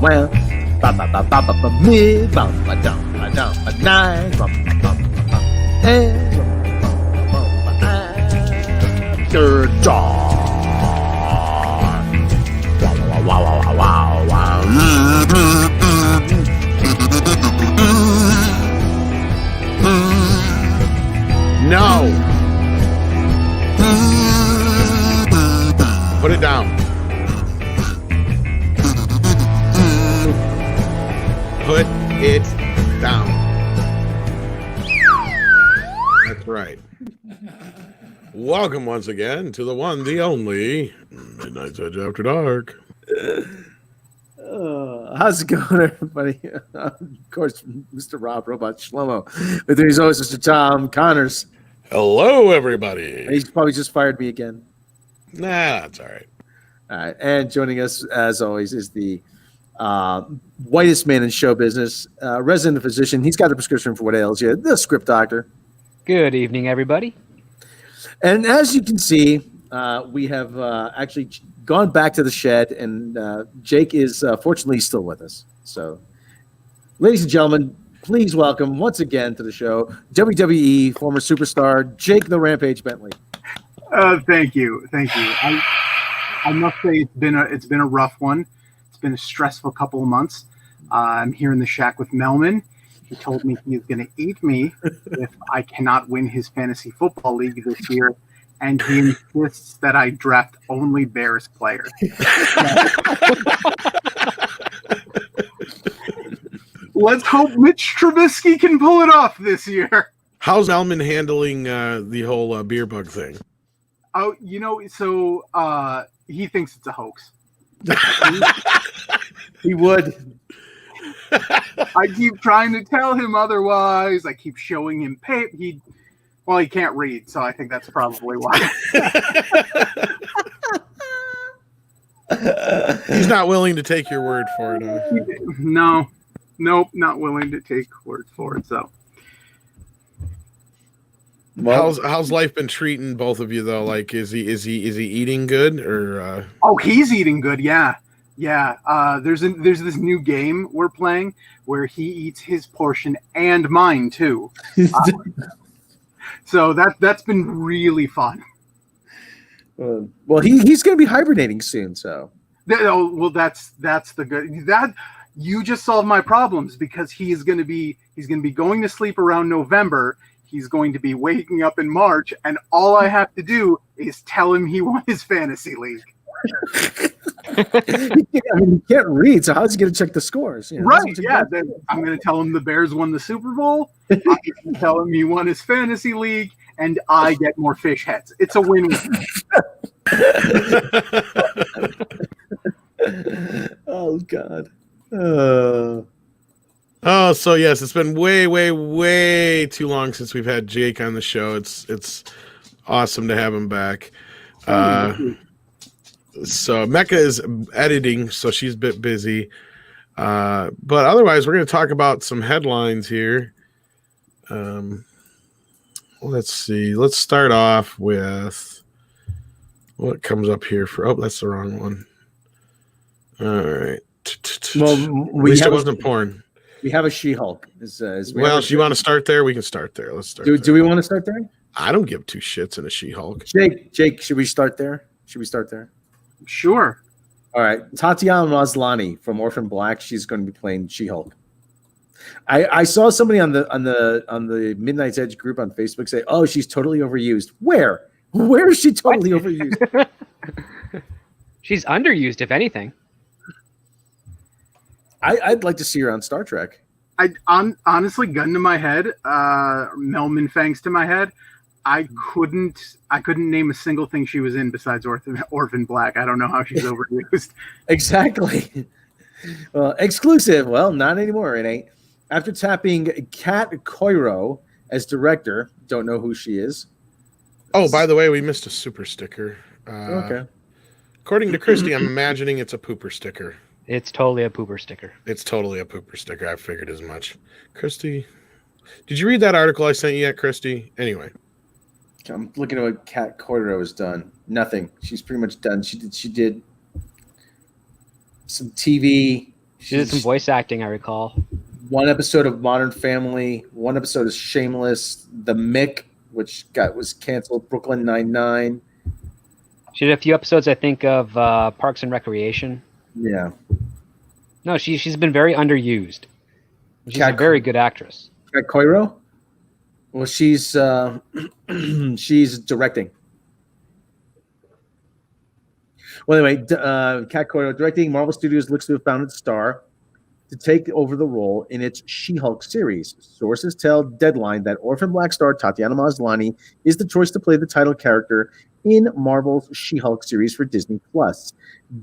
well. Ba ba ba ba ba ba me ba ba dum ba dum ba nine ba ba ba ba after dark. Wow wow wow wow wow. No. Put it down. Put it down. That's right. Welcome once again to the one, the only Midnight Edge After Dark. How's it going, everybody? Of course, Mr. Rob Robot Shlomo. With me, as always, Mr. Tom Connors. Hello, everybody. He's probably just fired me again. Nah, that's all right. All right. And joining us, as always, is the whitest man in show business, resident physician. He's got the prescription for what ails you, the script doctor. Good evening, everybody. And as you can see, we have actually gone back to the shed, and Jake is fortunately still with us. So, ladies and gentlemen, please welcome once again to the show WWE former superstar Jake the Rampage Bentley. Thank you. I must say it's been a rough one. It's been a stressful couple of months. I'm here in the shack with Melman. He told me he's going to eat me if I cannot win his fantasy football league this year. And he insists that I draft only Bears players. Let's hope Mitch Trubisky can pull it off this year. How's Alman handling the whole beer bug thing? Oh, so he thinks it's a hoax. He would. I keep trying to tell him otherwise. I keep showing him paper. He can't read, so I think that's probably why. He's not willing to take your word for it. Nope, not willing to take word for it. So, how's life been treating both of you though? Like, is he eating good or? Oh, he's eating good. Yeah. There's this new game we're playing where he eats his portion and mine too. So that's been really fun. Well, he's going to be hibernating soon, so. That's the good. That you just solved my problems because he's going to be going to sleep around November. He's going to be waking up in March, and all I have to do is tell him he won his fantasy league. He can't read, so how's he going to check the scores? Right, yeah. I'm going to tell him the Bears won the Super Bowl. I'm going to tell him he won his fantasy league, and I get more fish heads. It's a win-win. Oh, God. Oh, so yes, it's been way, way, way too long since we've had Jake on the show. It's awesome to have him back. So Mecca is editing, so she's a bit busy. But otherwise, we're going to talk about some headlines here. Let's see. Let's start off with what comes up here for. Oh, that's the wrong one. All right. Well, at least it wasn't porn. We have a She-Hulk. Well, do you want to start there? We can start there. Let's start. Do we want to start there? I don't give two shits in a She-Hulk. Jake, should we start there? Sure. All right. Tatiana Maslany from Orphan Black. She's going to be playing She-Hulk. I saw somebody on the Midnight Edge group on Facebook say, "Oh, she's totally overused." Where is she totally overused? She's underused, if anything. I'd like to see her on Star Trek. Honestly, gun to my head, Melman Fangs to my head. I couldn't name a single thing she was in besides Orphan Black. I don't know how she's overused. Exactly. Well, exclusive. Well, not anymore. It ain't. After tapping Kat Coiro as director, don't know who she is. Oh, by the way, we missed a super sticker. Okay. According to Christy, I'm imagining it's a pooper sticker. It's totally a pooper sticker. It's totally a pooper sticker. I figured as much. Christy, did you read that article I sent you yet, Christy? Anyway. I'm looking at what Kat Coiro has done. Nothing. She's pretty much done. She did some TV. She did some voice acting, I recall. One episode of Modern Family, one episode of Shameless, The Mick, which was canceled, Brooklyn Nine-Nine. She did a few episodes, I think, of Parks and Recreation. Yeah. No, she's been very underused. She's Kat a very good actress. Kat Coiro? Well, she's she's directing. Well, anyway, Kat Coiro directing. Marvel Studios looks to have found its star to take over the role in its She-Hulk series. Sources tell Deadline that Orphan Black star Tatiana Maslany is the choice to play the title character in Marvel's She-Hulk series for Disney+.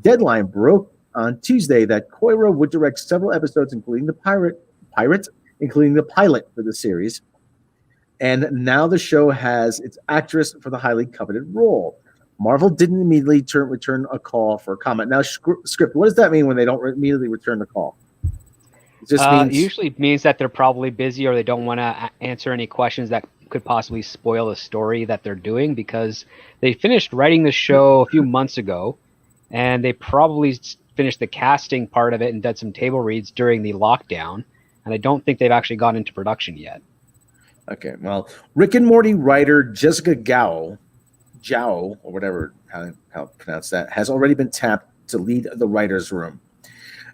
Deadline broke on Tuesday that Coiro would direct several episodes, including the pilot for the series. And now the show has its actress for the highly coveted role. Marvel didn't immediately return a call for comment. Now, script, what does that mean when they don't immediately return the call? It usually means that they're probably busy or they don't want to answer any questions that could possibly spoil the story that they're doing, because they finished writing the show a few months ago, and they probably finished the casting part of it and did some table reads during the lockdown, and I don't think they've actually gone into production yet. Okay, well, Rick and Morty writer Jessica Gao, or whatever how to pronounce that, has already been tapped to lead the writer's room.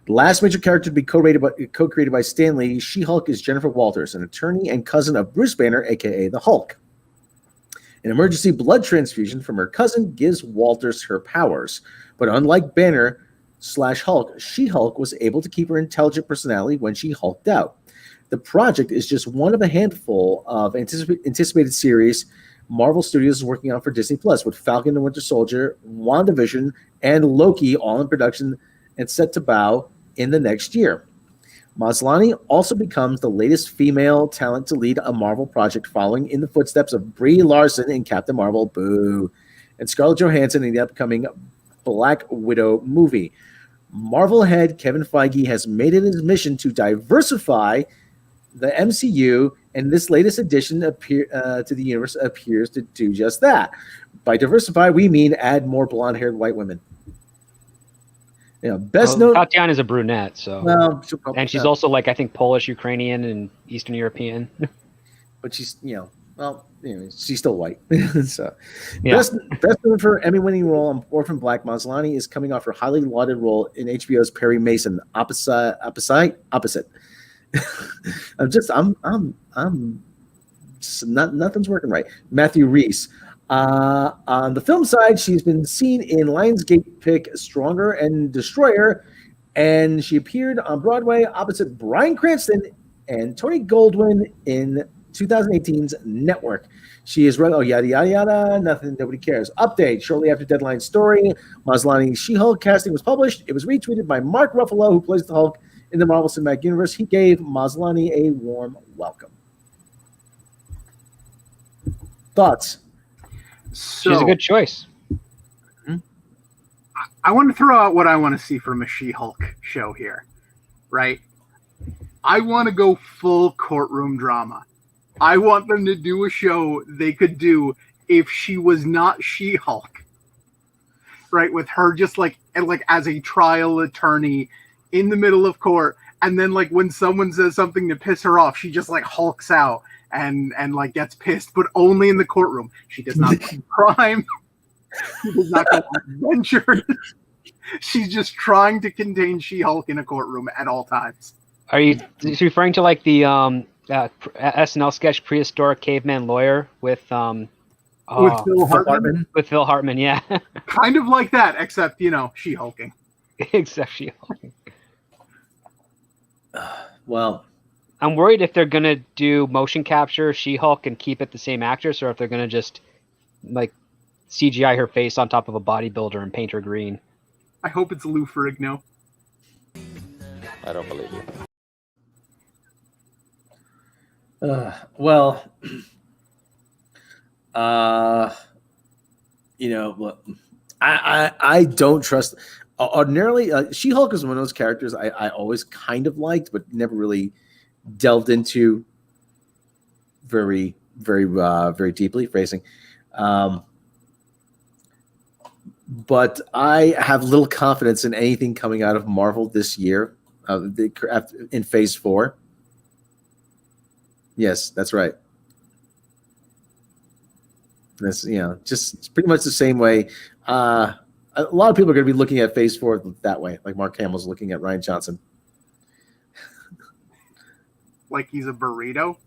The last major character to be co-created by Stan Lee, She-Hulk, is Jennifer Walters, an attorney and cousin of Bruce Banner, a.k.a. the Hulk. An emergency blood transfusion from her cousin gives Walters her powers. But unlike Banner/Hulk, She-Hulk was able to keep her intelligent personality when she hulked out. The project is just one of a handful of anticipated series Marvel Studios is working on for Disney+, with Falcon and Winter Soldier, WandaVision, and Loki all in production and set to bow in the next year. Maslany also becomes the latest female talent to lead a Marvel project, following in the footsteps of Brie Larson in Captain Marvel, boo, and Scarlett Johansson in the upcoming Black Widow movie. Marvel head Kevin Feige has made it his mission to diversify the MCU, and this latest addition to the universe appears to do just that. By diversify, we mean add more blonde-haired white women. Known. Tatiana is a brunette, so and she's also I think Polish, Ukrainian, and Eastern European. But she's she's still white. So best known for Emmy-winning role on Orphan Black, Maslany is coming off her highly lauded role in HBO's Perry Mason, opposite. Nothing's working right. Matthew Reese. On the film side, she's been seen in Lionsgate pick Stronger and Destroyer, and she appeared on Broadway opposite Bryan Cranston and Tony Goldwyn in 2018's Network. She is yada yada yada. Nobody cares. Update: shortly after Deadline's story, Maslany's She-Hulk casting was published. It was retweeted by Mark Ruffalo, who plays the Hulk in the Marvel Cinematic Universe. He gave Maslany a warm welcome. Thoughts? So, she's a good choice. I want to throw out what I want to see from a She-Hulk show here, right? I want to go full courtroom drama. I want them to do a show they could do if she was not She-Hulk, right? With her just as a trial attorney in the middle of court, and then when someone says something to piss her off, she just hulks out and gets pissed, but only in the courtroom. She does not commit crime. She does not go on adventures. She's just trying to contain She-Hulk in a courtroom at all times. Are you referring to the SNL sketch Prehistoric Caveman Lawyer with Phil Hartman? With Phil Hartman, yeah. Kind of like that, except She-Hulking. Except She-Hulking. Well, I'm worried if they're gonna do motion capture She-Hulk and keep it the same actress, or if they're gonna just CGI her face on top of a bodybuilder and paint her green. I hope it's Lou Ferrigno. I don't believe you. I don't trust. Ordinarily, She-Hulk is one of those characters I always kind of liked, but never really delved into very, very, very deeply. Phrasing. But I have little confidence in anything coming out of Marvel this year. in Phase 4. Yes, that's right. That's just pretty much the same way. A lot of people are going to be looking at Phase 4 that way, like Mark Hamill's looking at Rian Johnson. Like he's a burrito.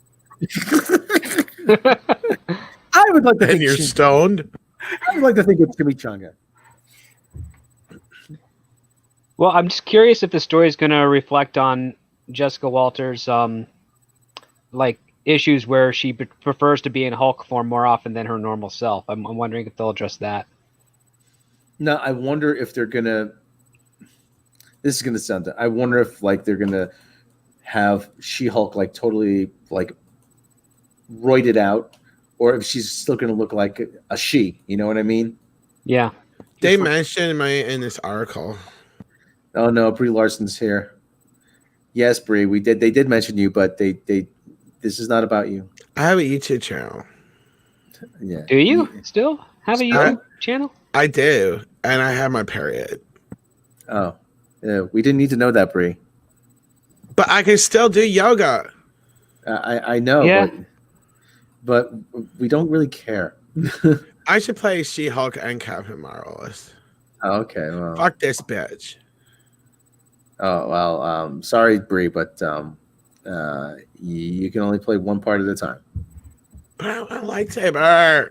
I would like to think you're stoned. I would like to think it's chimichanga. Well, I'm just curious if the story is going to reflect on Jessica Walters' issues where she prefers to be in Hulk form more often than her normal self. I'm wondering if they'll address that. No, I wonder if they're gonna. This is gonna sound. I wonder if they're gonna have She-Hulk totally roided out, or if she's still gonna look like a she. You know what I mean? Yeah. They mentioned in this article. Oh no, Brie Larson's here. Yes, Brie, we did. They did mention you, but they. This is not about you. I have a YouTube channel. Yeah. Do you still have a YouTube channel? I do, and I have my period. Oh, yeah. We didn't need to know that, Brie. But I can still do yoga. I know. Yeah. But we don't really care. I should play She-Hulk and Captain Marvel. Oh, okay. Well. Fuck this bitch. Oh well. Sorry, Brie, but you can only play one part at a time. But I want a lightsaber.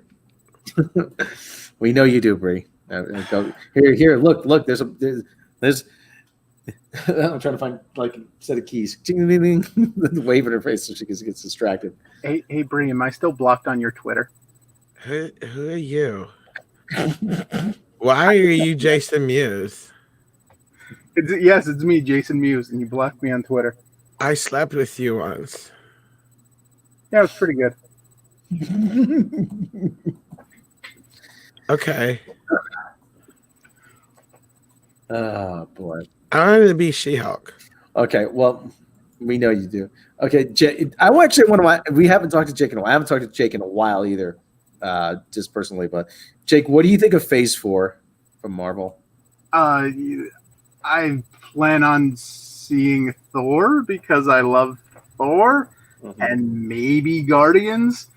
We know you do, Brie. Here. Look. There's. I'm trying to find a set of keys. Wave in her face so she gets distracted. Hey, Brie, am I still blocked on your Twitter? Who are you? Why are you Jason Mewes? Yes, it's me, Jason Mewes, and you blocked me on Twitter. I slept with you once. Yeah, it was pretty good. Okay. Oh boy. I wanted to be She-Hulk. Okay, well, we know you do. Okay, we haven't talked to Jake in a while. I haven't talked to Jake in a while either, just personally. But Jake, what do you think of Phase 4 from Marvel? I plan on seeing Thor because I love Thor, and maybe Guardians.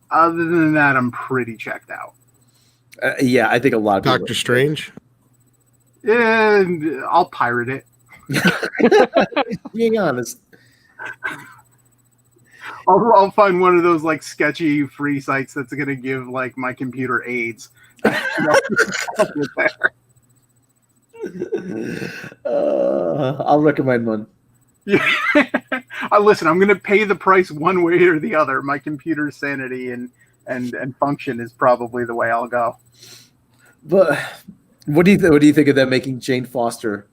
Other than that, I'm pretty checked out. Yeah, I think a lot of people. Doctor Strange? And I'll pirate it. Being honest. I'll find one of those sketchy free sites that's going to give my computer AIDS. I'll recommend one. Yeah. Listen, I'm going to pay the price one way or the other. My computer's sanity and function is probably the way I'll go. But what do you think of them making Jane Foster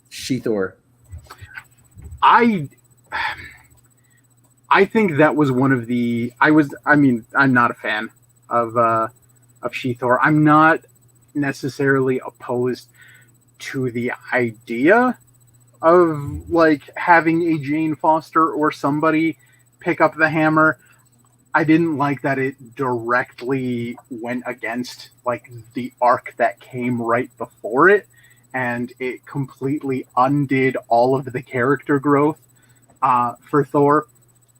She-Thor? I think that was one of the. I'm not a fan of She-Thor. I'm not necessarily opposed to the idea of having a Jane Foster or somebody pick up the hammer. I didn't like that it directly went against the arc that came right before it, and it completely undid all of the character growth for Thor.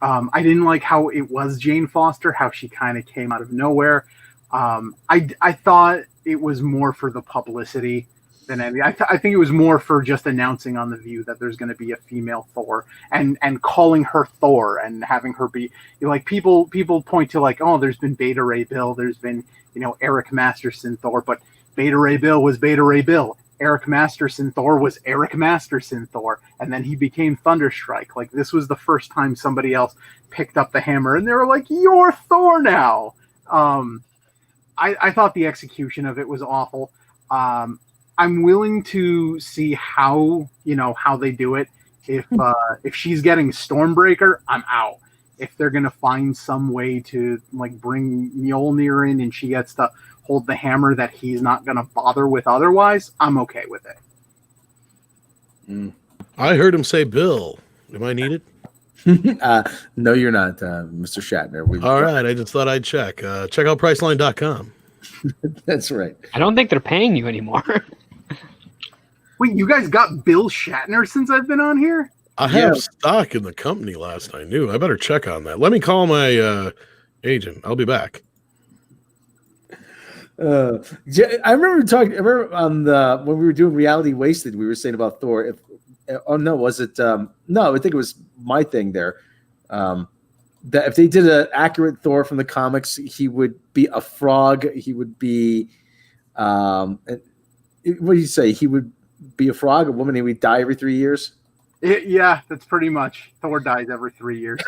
I didn't like how it was Jane Foster, how she kind of came out of nowhere. I thought it was more for the publicity than anything. I think it was more for just announcing on The View that there's going to be a female Thor and calling her Thor and having her be people point to oh, there's been Beta Ray Bill, there's been Eric Masterson Thor, but Beta Ray Bill was Beta Ray Bill. Eric Masterson Thor was Eric Masterson Thor, and then he became Thunderstrike. This was the first time somebody else picked up the hammer, and they were like, "You're Thor now." I thought the execution of it was awful. I'm willing to see how they do it. If she's getting Stormbreaker, I'm out. If they're gonna find some way to bring Mjolnir in and she gets to hold the hammer that he's not gonna bother with otherwise, I'm okay with it. I heard him say Bill. Am I needed? No, you're not, Mr. Shatner. All right, I just thought I'd check. Check out Priceline.com. That's right. I don't think they're paying you anymore. Wait, you guys got Bill Shatner since I've been on here? I have stock in the company last I knew. I better check on that. Let me call my agent. I'll be back. I remember talking. I remember on when we were doing Reality Wasted, we were saying about Thor. Was it? No, I think it was my thing there. That if they did an accurate Thor from the comics, he would be a frog. He would be, what do you say? He would be a frog, a woman. He would die every 3 years. Yeah, that's pretty much. Thor dies every 3 years.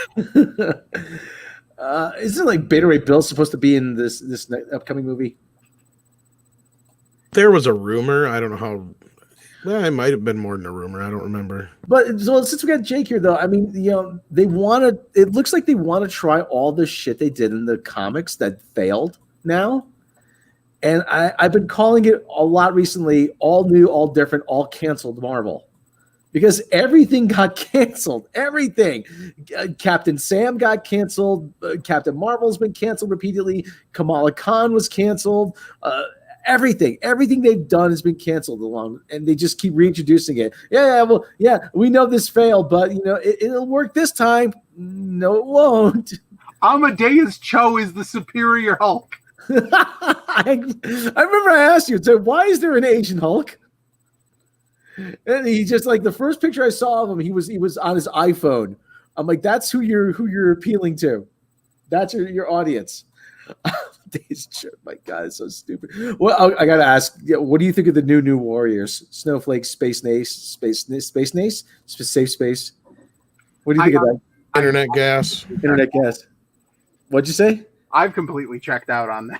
Isn't like Beta Ray Bill supposed to be in this upcoming movie? There was a rumor. I don't know how. Well, it might have been more than a rumor. I don't remember. But so since we got Jake here, though, I mean, they want to. It looks like they want to try all the shit they did in the comics that failed now. And I've been calling it a lot recently. All new, all different, all canceled Marvel. Because everything got canceled. Everything. Captain Sam got canceled. Captain Marvel's been canceled repeatedly. Kamala Khan was canceled. Everything they've done has been canceled along, and they just keep reintroducing it. We know this failed, but it'll work this time. No, it won't. Amadeus Cho is the superior Hulk. I remember I asked you, so why is there an Asian Hulk? And he just like the first picture I saw of him, he was on his iPhone. I'm like, that's who you're appealing to. That's your audience. My God, it's so stupid. Well, I gotta ask, what do you think of the new Warriors? Snowflake, Space Nace, Safe Space. What do you think of that? Internet gas. What'd you say? I've completely checked out on that.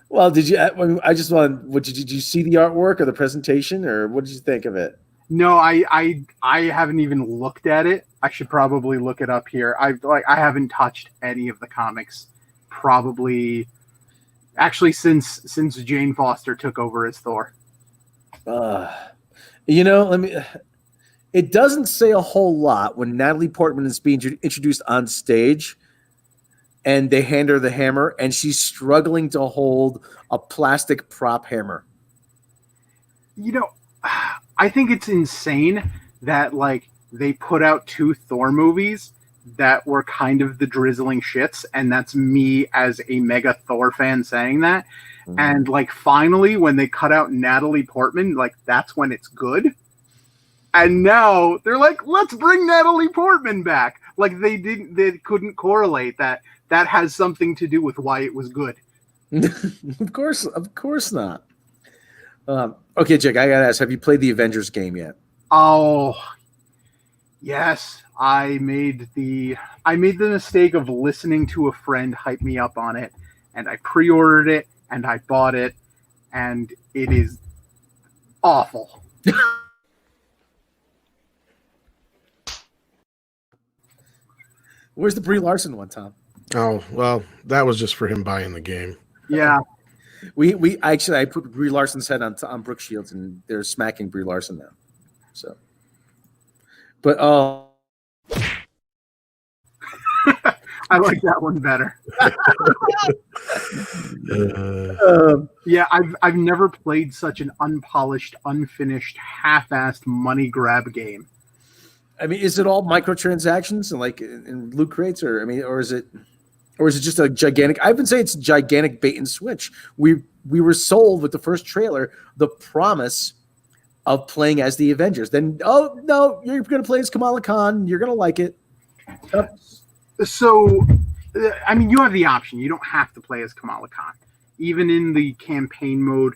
Well, did you? I just want. Did you see the artwork or the presentation, or what did you think of it? No, I haven't even looked at it. I should probably look it up here. I haven't touched any of the comics. Probably, actually, since Jane Foster took over as Thor. It doesn't say a whole lot when Natalie Portman is being introduced on stage, and they hand her the hammer, and she's struggling to hold a plastic prop hammer. I think it's insane that they put out 2 Thor movies that were kind of the drizzling shits, and that's me as a mega Thor fan saying that. And finally, when they cut out Natalie Portman, that's when it's good. And now they're like, let's bring Natalie Portman back. They couldn't correlate that has something to do with why it was good. Of course not. Okay, Jake, I gotta ask, have you played the Avengers game yet? Oh, yes. I made the mistake of listening to a friend hype me up on it, and I pre-ordered it and I bought it, and it is awful. Where's the Brie Larson one, Tom? Oh, well, that was just for him buying the game. Yeah. I put Brie Larson's head on Brooke Shields, and they're smacking Brie Larson now. So, but I like that one better. Yeah, I've never played such an unpolished, unfinished, half-assed money grab game. I mean, is it all microtransactions and in loot crates, or is it just a gigantic? I've been saying it's gigantic bait and switch. We were sold with the first trailer the promise of playing as the Avengers. Then, oh no, you're going to play as Kamala Khan. You're going to like it. So, I mean, you have the option. You don't have to play as Kamala Khan. Even in the campaign mode,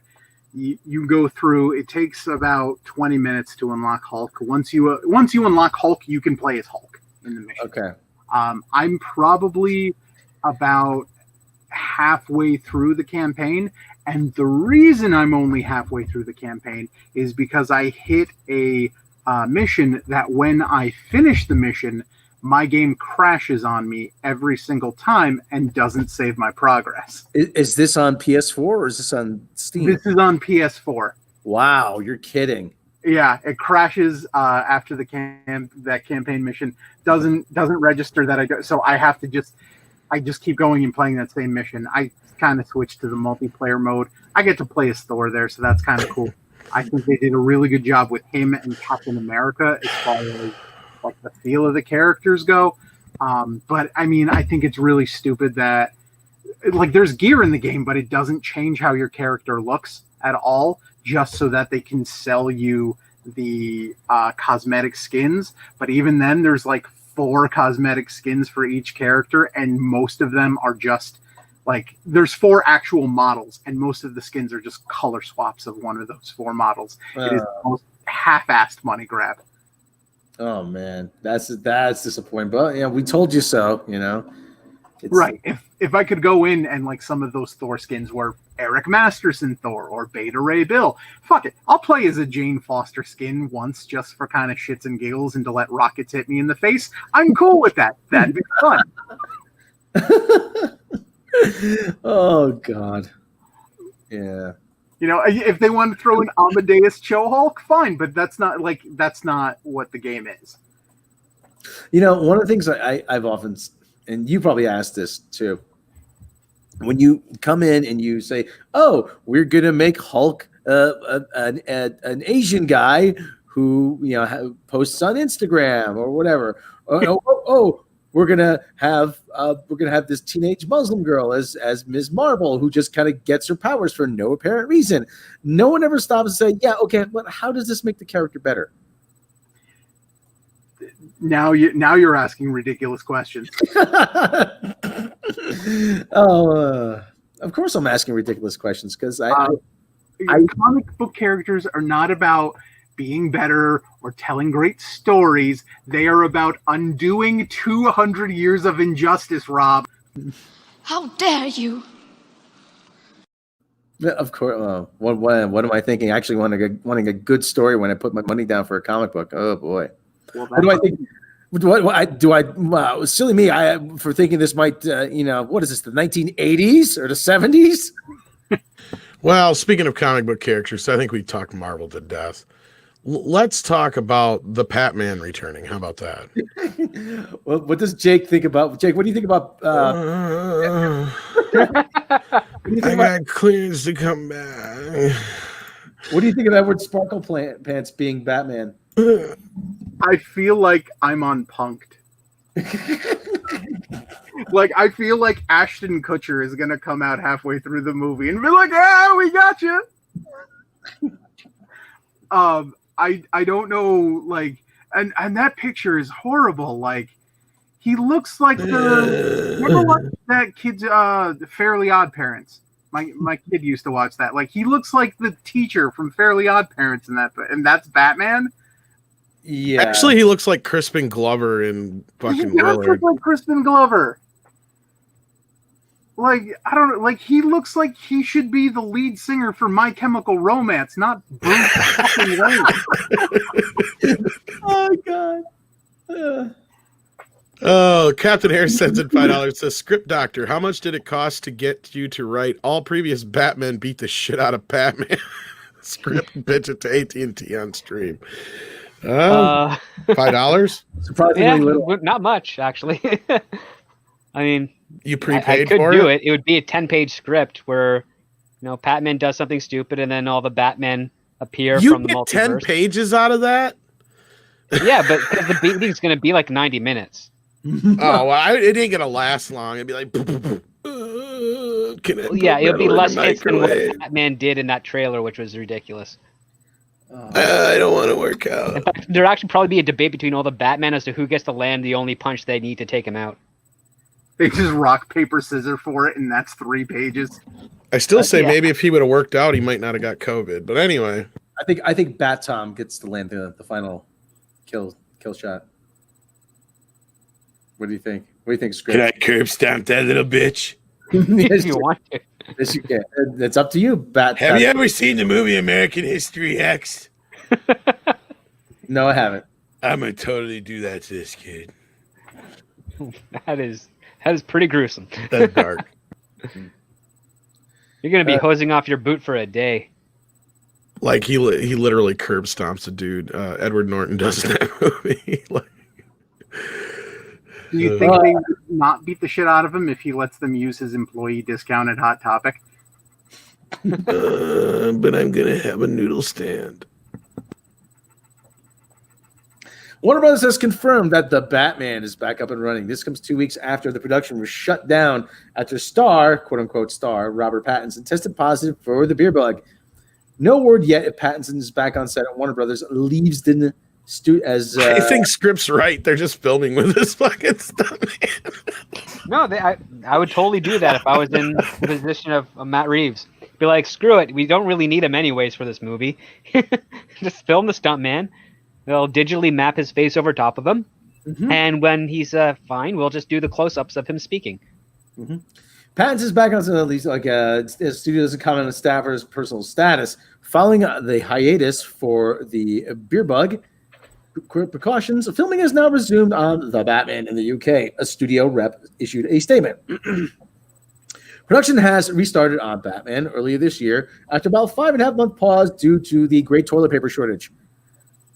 you go through. It takes about 20 minutes to unlock Hulk. Once you unlock Hulk, you can play as Hulk in the mission. Okay. I'm probably about halfway through the campaign, and the reason I'm only halfway through the campaign is because I hit a mission that when I finish the mission, my game crashes on me every single time and doesn't save my progress. Is this on PS4 or is this on Steam? This is on PS4. Wow, you're kidding. Yeah, it crashes after that campaign mission doesn't register that I go. So I have to just keep going and playing that same mission. I kind of switched to the multiplayer mode. I get to play as Thor there, so that's kind of cool. I think they did a really good job with him and Captain America as far as like the feel of the characters go. But I mean, I think it's really stupid that like there's gear in the game, but it doesn't change how your character looks at all, just so that they can sell you the cosmetic skins. But even then, there's like 4 cosmetic skins for each character, and most of them are just like there's 4 actual models, and most of the skins are just color swaps of one of those 4 models. It is the most half-assed money grab. Oh man, that's disappointing. But we told you so. Right. If I could go in and like some of those Thor skins were Eric Masterson Thor or Beta Ray Bill, fuck it, I'll play as a Jane Foster skin once just for kind of shits and giggles and to let rockets hit me in the face. I'm cool with that. That'd be fun. Oh God. Yeah. If they want to throw an Amadeus Cho Hulk, fine, but that's not what the game is. One of the things I've often, and you probably asked this too, when you come in and you say, "Oh, we're gonna make Hulk an Asian guy who posts on Instagram or whatever," we're gonna have this teenage Muslim girl as Ms. Marvel who just kind of gets her powers for no apparent reason. No one ever stops and say, "Yeah, okay, but how does this make the character better?" Now you're asking ridiculous questions. Of course I'm asking ridiculous questions because comic book characters are not about being better or telling great stories. They are about undoing 200 years of injustice, Rob. How dare you? Of course. What am I thinking? Actually, wanting a good story when I put my money down for a comic book. Oh boy. Well, what do I think? Silly me! For thinking this might, what is this? The 1980s or the 70s? Well, speaking of comic book characters, I think we talked Marvel to death. Let's talk about the Patman returning. How about that? Well, what does Jake think about? Jake, what do you think about? I got clearance to come back. What do you think of Edward Sparkle Pants being Batman? I feel like I'm on Punked. Like, I feel like Ashton Kutcher is going to come out halfway through the movie and be like, we got you. I don't know, like, and that picture is horrible. Like, he looks like remember what that kid's Fairly Odd Parents? My kid used to watch that. Like, he looks like the teacher from Fairly Odd Parents in that, and that's Batman. Yeah, actually, he looks like Crispin Glover in fucking He does look like Crispin Glover. Like, I don't know. Like, he looks like he should be the lead singer for My Chemical Romance, not Bruce fucking Wayne. Oh God. Oh, Captain Harris sends in $5. Says, "Script Doctor, how much did it cost to get you to write all previous Batman beat the shit out of Patman? Script, bitch it to AT&T on stream." $5? Surprisingly little. Not much, actually. I mean, you prepaid I could for do it. It would be a 10-page script where, Patman does something stupid and then all the Batmen appear from the multiverse. 10 pages out of that? Yeah, but because the beating's going to be like 90 minutes. Oh, well, it ain't going to last long. It'd be like... it'll be less hits than what Batman did in that trailer, which was ridiculous. I don't want to work out. In fact, there'll actually probably be a debate between all the Batman as to who gets to land the only punch they need to take him out. They just rock, paper, scissors for it, and that's 3 pages. I still say maybe if he would have worked out, he might not have got COVID. But anyway, I think Bat Tom gets to land the final kill shot. What do you think? What do you think, Script? Can I curb stomp that little bitch? If you want to. Yes, you can. It's up to you, Bat. Have you ever seen the movie American History X? No, I haven't. I'm gonna totally do that to this kid. That is pretty gruesome. That's dark. You're gonna be hosing off your boot for a day. Like he literally curb stomps a dude. Edward Norton does in that movie. Do you think they would not beat the shit out of him if he lets them use his employee discount at Hot Topic? But I'm gonna have a noodle stand. Warner Brothers has confirmed that The Batman is back up and running. This comes 2 weeks after the production was shut down after quote-unquote star, Robert Pattinson tested positive for the beer bug. No word yet if Pattinson is back on set at Warner Brothers leaves the studio as... I think script's right. They're just filming with this fucking stuff, man. No, I would totally do that if I was in the position of Matt Reeves. Be like, screw it. We don't really need him anyways for this movie. Just film the stuntman. They'll digitally map his face over top of him. Mm-hmm. And when he's fine, we'll just do the close-ups of him speaking. Mm-hmm. Pattinson's back on at least the studio doesn't comment on staffer's personal status. Following the hiatus for the beer bug precautions, filming has now resumed on The Batman in the UK. A studio rep issued a statement. Production has restarted on Batman earlier this year after about 5.5-month pause due to the great toilet paper shortage.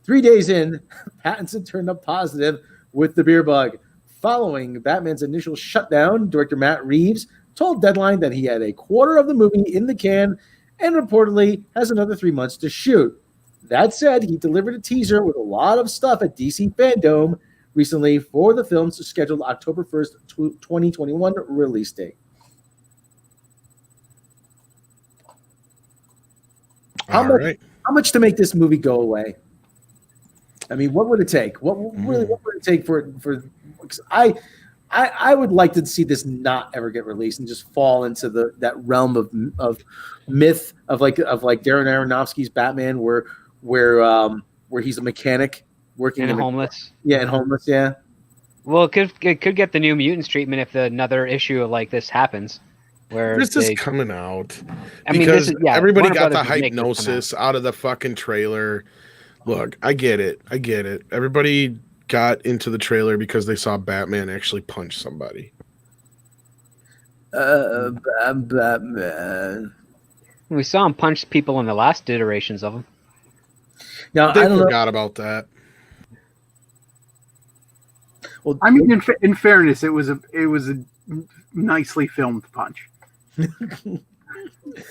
3 days in, Pattinson turned up positive with the beer bug. Following Batman's initial shutdown, director Matt Reeves told Deadline that he had a quarter of the movie in the can and reportedly has another 3 months to shoot. That said, he delivered a teaser with a lot of stuff at DC Fandom recently for the film's scheduled October 1st, 2021 release date. How much to make this movie go away? I mean, what would it take? What would it take for? I would like to see this not ever get released and just fall into that realm of myth of like Darren Aronofsky's Batman, where he's a mechanic working and homeless. Yeah, and homeless. Yeah. Well, it could get the New Mutants treatment if another issue like this happens. Where this is coming out because everybody got the hypnosis out of the fucking trailer. Look, I get it. Everybody got into the trailer because they saw Batman actually punch somebody. Batman. We saw him punch people in the last iterations of him. Now they forgot about that. Well, I mean, in fairness, it was a nicely filmed punch.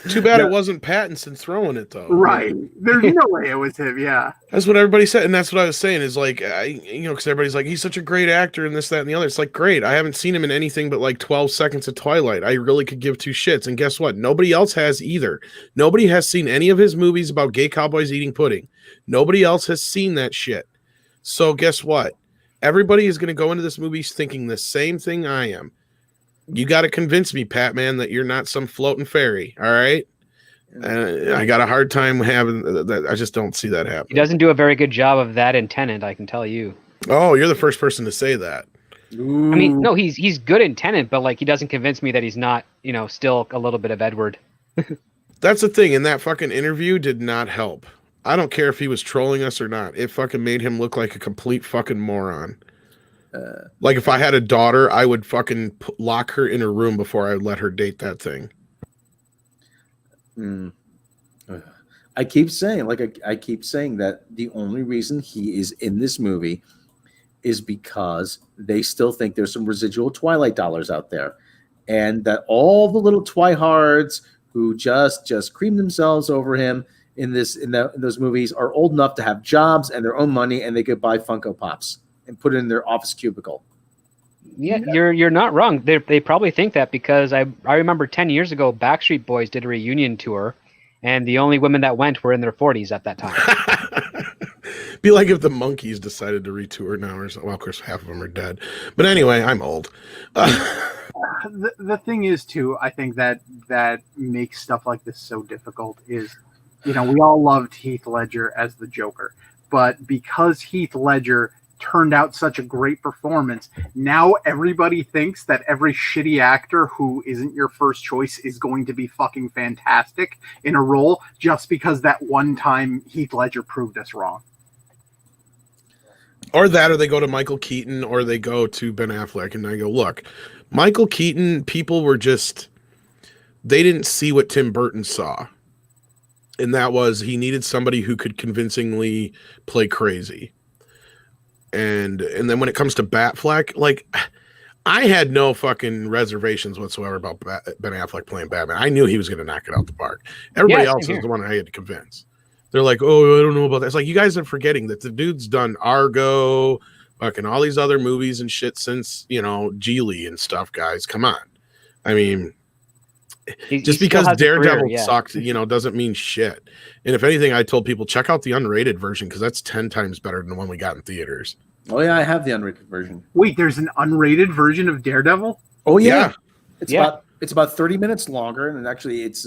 Too bad it wasn't Pattinson throwing it though. Right. There's no way it was him. Yeah. That's what everybody said, and that's what I was saying. Is like, because everybody's like, he's such a great actor, and this, that, and the other. It's like, great. I haven't seen him in anything but like 12 Seconds of Twilight. I really could give two shits. And guess what? Nobody else has either. Nobody has seen any of his movies about gay cowboys eating pudding. Nobody else has seen that shit. So guess what? Everybody is going to go into this movie thinking the same thing I am. You got to convince me, Patman, that you're not some floating fairy. All right. I got a hard time having that. I just don't see that happen. He doesn't do a very good job of that in Tenet, I can tell you. Oh, you're the first person to say that. Ooh. I mean, no, he's good in Tenet, but like he doesn't convince me that he's not, still a little bit of Edward. That's the thing. And that fucking interview did not help. I don't care if he was trolling us or not. It fucking made him look like a complete fucking moron. Like if I had a daughter, I would fucking lock her in a room before I would let her date that thing. I keep saying that the only reason he is in this movie is because they still think there's some residual Twilight dollars out there, and that all the little twihards who just cream themselves over him in those movies are old enough to have jobs and their own money, and they could buy Funko Pops and put it in their office cubicle. Yeah, you're not wrong. They probably think that because I remember 10 years ago, Backstreet Boys did a reunion tour, and the only women that went were in their 40s at that time. Be like if the Monkees decided to retour now, or well, of course, half of them are dead. But anyway, I'm old. The thing is, too, I think that makes stuff like this so difficult is, we all loved Heath Ledger as the Joker, but because Heath Ledger turned out such a great performance, now everybody thinks that every shitty actor who isn't your first choice is going to be fucking fantastic in a role just because that one time Heath Ledger proved us wrong. Or they go to Michael Keaton, or they go to Ben Affleck, and I go, look, Michael Keaton, people were they didn't see what Tim Burton saw. And that was, he needed somebody who could convincingly play crazy. And then when it comes to Batfleck, like, I had no fucking reservations whatsoever about Ben Affleck playing Batman. I knew he was going to knock it out the park. Everybody else is the one I had to convince. They're like, oh, I don't know about that. It's like, you guys are forgetting that the dude's done Argo, fucking all these other movies and shit since, Geely and stuff, guys. Come on. I mean, just because Daredevil sucked, doesn't mean shit. And if anything, I told people, check out the unrated version because that's 10 times better than the one we got in theaters. Oh yeah, I have the unrated version. Wait, there's an unrated version of Daredevil? Oh yeah. It's about 30 minutes longer, and actually it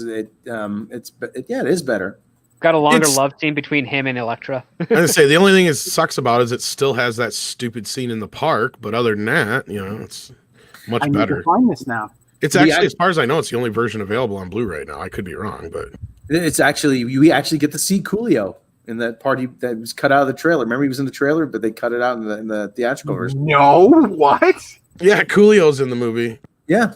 is better. Got a longer love scene between him and Elektra. I was gonna say the only thing that sucks about it is it still has that stupid scene in the park, but other than that, it's much better. I need to find this now. It's actually, as far as I know, it's the only version available on Blu-ray now. I could be wrong, but it's actually we actually get to see Coolio in that party that was cut out of the trailer. Remember, he was in the trailer, but they cut it out in the theatrical version. No, what? Yeah, Coolio's in the movie. Yeah.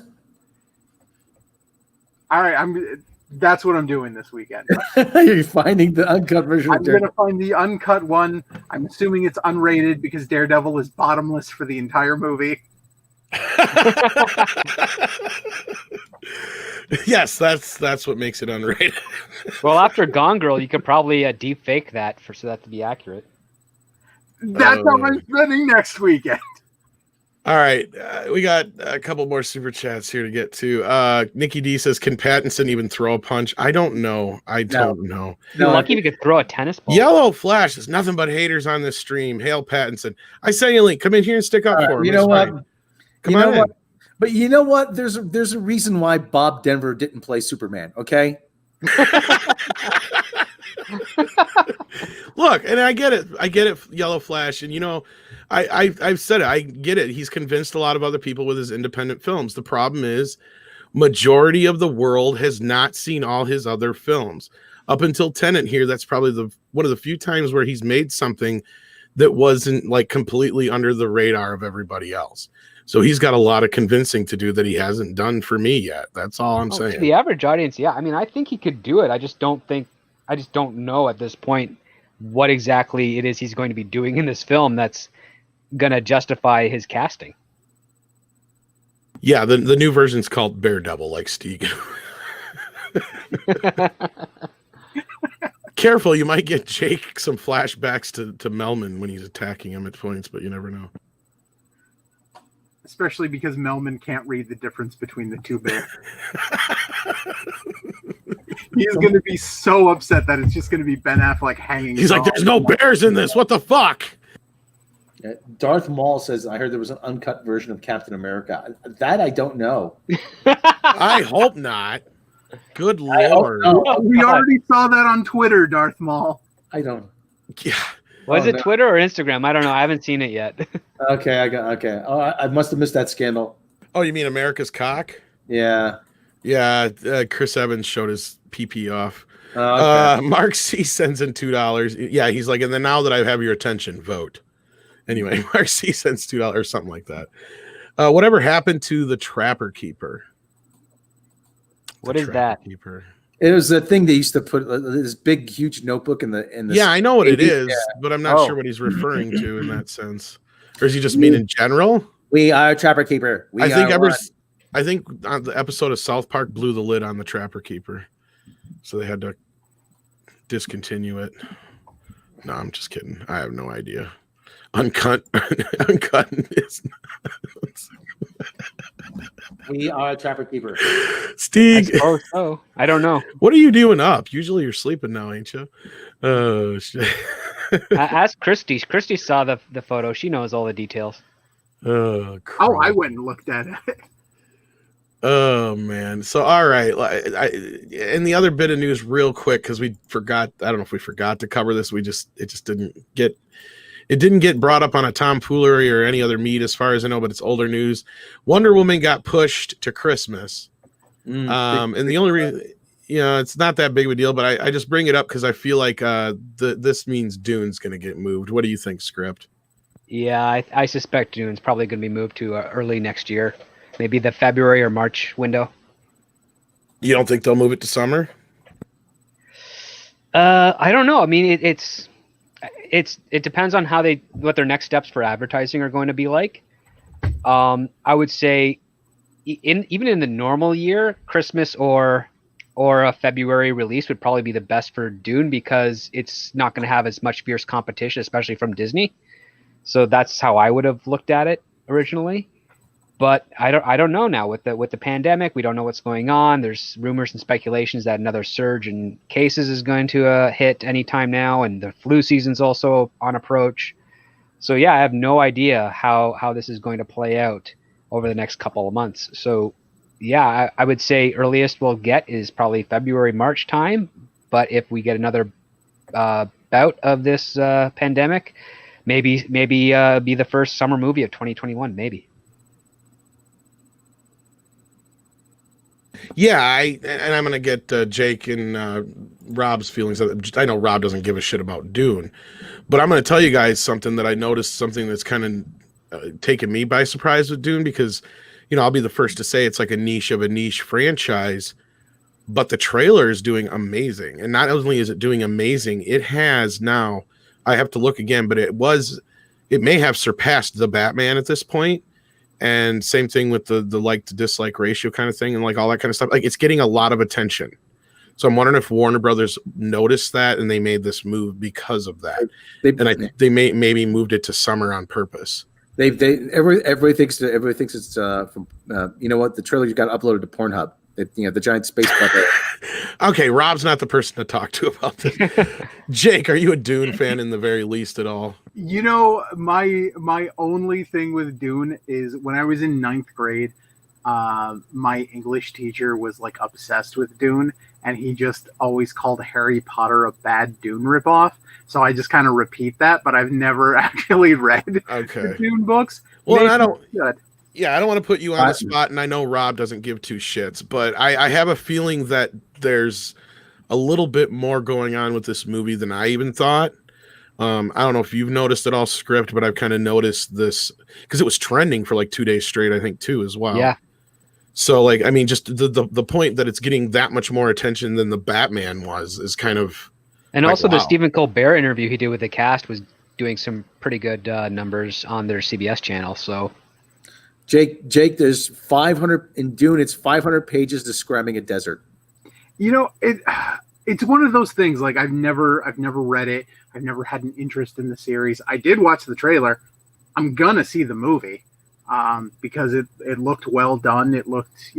All right, that's what I'm doing this weekend. You're finding the uncut version. I'm going to find the uncut one. I'm assuming it's unrated because Daredevil is bottomless for the entire movie. Yes, that's what makes it unrated. Well, after Gone Girl, you could probably deep fake that so that to be accurate. That's how I'm spending next weekend. All right, we got a couple more super chats here to get to. Nikki D says, "Can Pattinson even throw a punch?" I don't know. I don't know. You're lucky if you could throw a tennis ball. Yellow Flash is nothing but haters on this stream. Hail Pattinson! I say you, Link, come in here and stick up for him. You know what? Come on in. But you know what? There's a reason why Bob Denver didn't play Superman. Okay. Look, and I get it, Yellow Flash, and I've said it. I get it. He's convinced a lot of other people with his independent films. The problem is, majority of the world has not seen all his other films. Up until Tenet here, that's probably one of the few times where he's made something that wasn't like completely under the radar of everybody else. So he's got a lot of convincing to do that he hasn't done for me yet. That's all I'm saying. The average audience, yeah. I mean, I think he could do it. I just don't know at this point what exactly it is he's going to be doing in this film that's going to justify his casting. Yeah, the new version's called Daredevil, like Stieg. Careful, you might get Jake some flashbacks to Melman when he's attacking him at points, but you never know. Especially because Melman can't read the difference between the two bears. He's going to be so upset that it's just going to be Ben Affleck hanging. He's like, there's no bears in this. What the fuck? Darth Maul says, I heard there was an uncut version of Captain America. That I don't know. I hope not. Good Lord. We already saw that on Twitter, Darth Maul. I don't. Yeah. Was it Twitter or Instagram? I don't know. I haven't seen it yet. Okay. Oh, I must have missed that scandal. Oh, you mean America's cock? Yeah. Yeah. Chris Evans showed his PP off. Okay. Mark C sends in $2. Yeah, he's like, and then now that I have your attention, vote. Anyway, Mark C sends $2 or something like that. Whatever happened to the Trapper Keeper? What is that? Keeper. It was the thing they used to put this big, huge notebook in the. Yeah, I know what it is, but I'm not sure what he's referring to in that sense. Or does he just mean in general? We are Trapper Keeper. I think on the episode of South Park blew the lid on the Trapper Keeper, so they had to discontinue it. No, I'm just kidding. I have no idea. Uncut is. We are Trapper Keeper. Stieg. Oh, so I don't know. What are you doing up? Usually you're sleeping now, ain't you? Oh shit. Ask Christy. Christy saw the photo. She knows all the details. Oh, I went and looked at it. Oh man. So all right. And the other bit of news real quick, because we forgot. I don't know if we forgot to cover this. It just didn't get brought up on a Tom Foolery or any other meet as far as I know, but it's older news. Wonder Woman got pushed to Christmas. And the only reason, it's not that big of a deal, but I just bring it up because I feel like this means Dune's going to get moved. What do you think, Script? Yeah, I suspect Dune's probably going to be moved to early next year. Maybe the February or March window. You don't think they'll move it to summer? I don't know. I mean, it depends on what their next steps for advertising are going to be like. I would say even in the normal year, Christmas or a February release would probably be the best for Dune because it's not going to have as much fierce competition, especially from Disney. So that's how I would have looked at it originally. But I don't know now with the pandemic. We don't know what's going on. There's rumors and speculations that another surge in cases is going to hit anytime now, and the flu season's also on approach. So yeah, I have no idea how this is going to play out over the next couple of months. So yeah, I would say earliest we'll get is probably February, March time. But if we get another bout of this pandemic, maybe be the first summer movie of 2021, maybe. Yeah, I'm gonna get Jake and Rob's feelings. I know Rob doesn't give a shit about Dune, but I'm gonna tell you guys something that I noticed, something that's kind of taken me by surprise with Dune, because I'll be the first to say it's like a niche of a niche franchise, but the trailer is doing amazing, and not only is it doing amazing, it has now. I have to look again, but it may have surpassed the Batman at this point. And same thing with the like to dislike ratio kind of thing and like all that kind of stuff. Like it's getting a lot of attention. So I'm wondering if Warner Brothers noticed that and they made this move because of that. They maybe moved it to summer on purpose. Everybody thinks it's from the trailer you got uploaded to Pornhub. The giant space bubble. Okay, Rob's not the person to talk to about this. Jake, are you a Dune fan in the very least at all? My only thing with Dune is when I was in 9th grade, my English teacher was like obsessed with Dune, and he just always called Harry Potter a bad Dune ripoff. So I just kind of repeat that, but I've never actually read the Dune books. Well, maybe I don't. Yeah, I don't want to put you on the spot, and I know Rob doesn't give two shits, but I have a feeling that there's a little bit more going on with this movie than I even thought. I don't know if you've noticed it all script, but I've kind of noticed this because it was trending for like 2 days straight, I think, too, as well. Yeah. So, like, I mean, just the point that it's getting that much more attention than the Batman was is kind of. And also the Stephen Colbert interview he did with the cast was doing some pretty good numbers on their CBS channel, so. Jake, there's 500 in Dune. It's 500 pages describing a desert. It's one of those things. Like I've never read it. I've never had an interest in the series. I did watch the trailer. I'm gonna see the movie because it looked well done. It looked,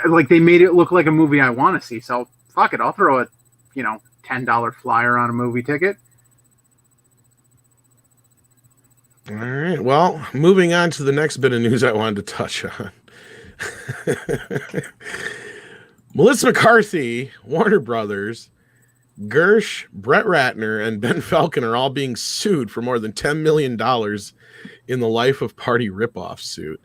like they made it look like a movie I want to see. So fuck it, I'll throw a $10 flyer on a movie ticket. All right. Well, moving on to the next bit of news I wanted to touch on. Melissa McCarthy, Warner Brothers, Gersh, Brett Ratner, and Ben Falcon are all being sued for more than $10 million in the Life of Party ripoff suit.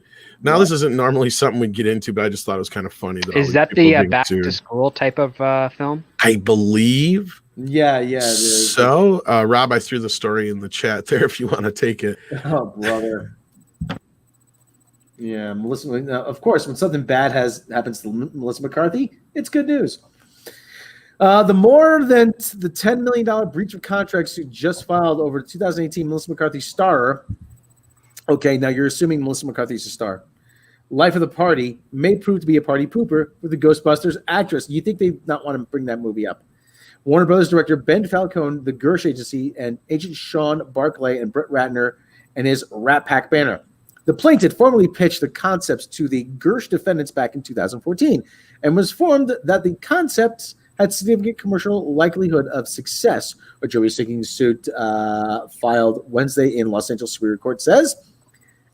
Now, this isn't normally something we'd get into, but I just thought it was kind of funny. Is that the back to school type of film? I believe. Yeah, it is. So, Rob, I threw the story in the chat there if you want to take it. Oh, brother. Yeah, Melissa. Of course, when something bad happens to Melissa McCarthy, it's good news. The more than the $10 million breach of contract suit just filed over 2018 Melissa McCarthy star. Okay, now you're assuming Melissa McCarthy's a star. Life of the Party may prove to be a party pooper with the Ghostbusters actress. You think they not want to bring that movie up? Warner Brothers director Ben Falcone, the Gersh Agency, and agent Sean Barclay and Brett Ratner and his Rat Pack banner. The plaintiff formally pitched the concepts to the Gersh defendants back in 2014 and was informed that the concepts had significant commercial likelihood of success. A jury seeking suit filed Wednesday in Los Angeles Superior Court says,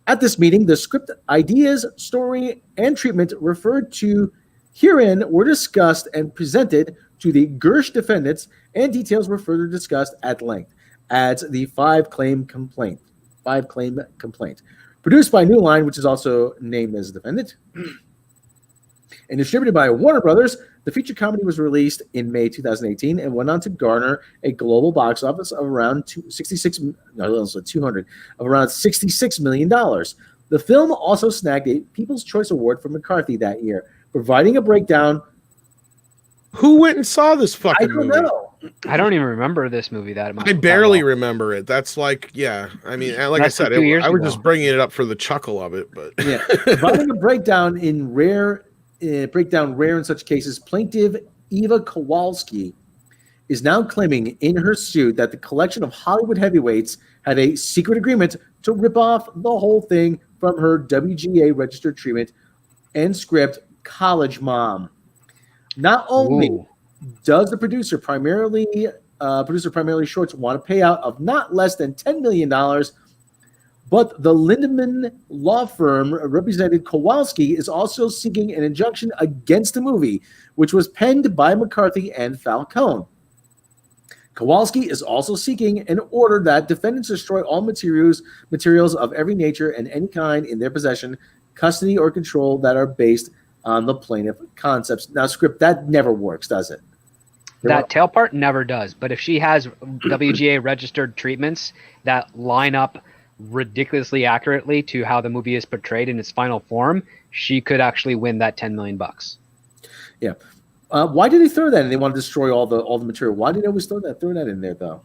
at this meeting, the script ideas, story, and treatment referred to herein were discussed and presented to the Gersh defendants, and details were further discussed at length, adds the five-claim complaint. Produced by New Line, which is also named as a defendant, and distributed by Warner Brothers, the feature comedy was released in May 2018 and went on to garner a global box office of around $66 million. The film also snagged a People's Choice Award for McCarthy that year, providing a breakdown. Who went and saw this fucking movie? I don't know. I don't even remember this movie that much. I barely remember it. That's like, yeah. I mean, like I said, I was just bringing it up for the chuckle of it, but yeah. Providing a breakdown rare in such cases, plaintiff Eva Kowalski is now claiming in her suit that the collection of Hollywood heavyweights had a secret agreement to rip off the whole thing from her WGA registered treatment and script College Mom. Not only does the producer primarily Shorts want a payout of not less than $10 million, but the Lindemann law firm represented Kowalski is also seeking an injunction against the movie, which was penned by McCarthy and Falcone. Kowalski is also seeking an order that defendants destroy all materials of every nature and any kind in their possession, custody, or control that are based on the plaintiff concepts. Now, script, that never works, does it? That tail part never does. But if she has WGA registered treatments that line up ridiculously accurately to how the movie is portrayed in its final form, she could actually win that $10 million. Yeah. Why did they throw that in? They want to destroy all the material. Why did they always throw that in there, though?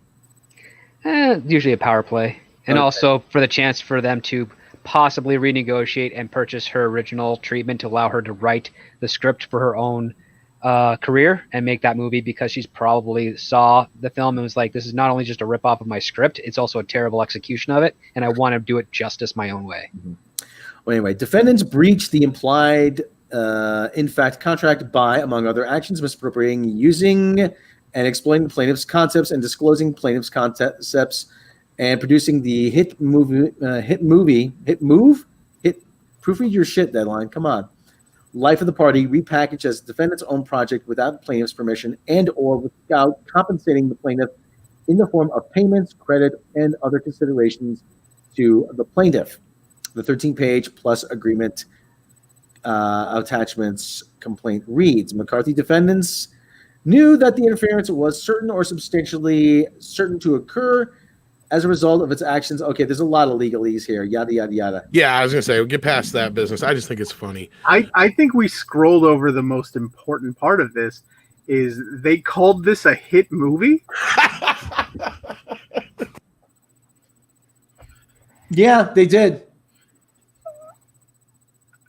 Usually a power play. And also for the chance for them to possibly renegotiate and purchase her original treatment to allow her to write the script for her own career and make that movie, because she's probably saw the film and was like, this is not only just a ripoff of my script, it's also a terrible execution of it, and I want to do it justice my own way. Mm-hmm. Well, anyway, defendants breached the implied in fact contract by, among other actions, misappropriating, using, and exploiting plaintiff's concepts and disclosing plaintiff's concepts and producing the hit proofread your shit deadline. Come on. Life of the Party, repackaged as defendant's own project without the plaintiff's permission and or without compensating the plaintiff in the form of payments, credit, and other considerations to the plaintiff. The 13-page plus agreement attachments complaint reads, McCarthy defendants knew that the interference was certain or substantially certain to occur as a result of its actions. Okay, there's a lot of legalese here. Yada, yada, yada. Yeah, I was going to say, we'll get past that business. I just think it's funny. I think we scrolled over the most important part of this is they called this a hit movie. Yeah, they did.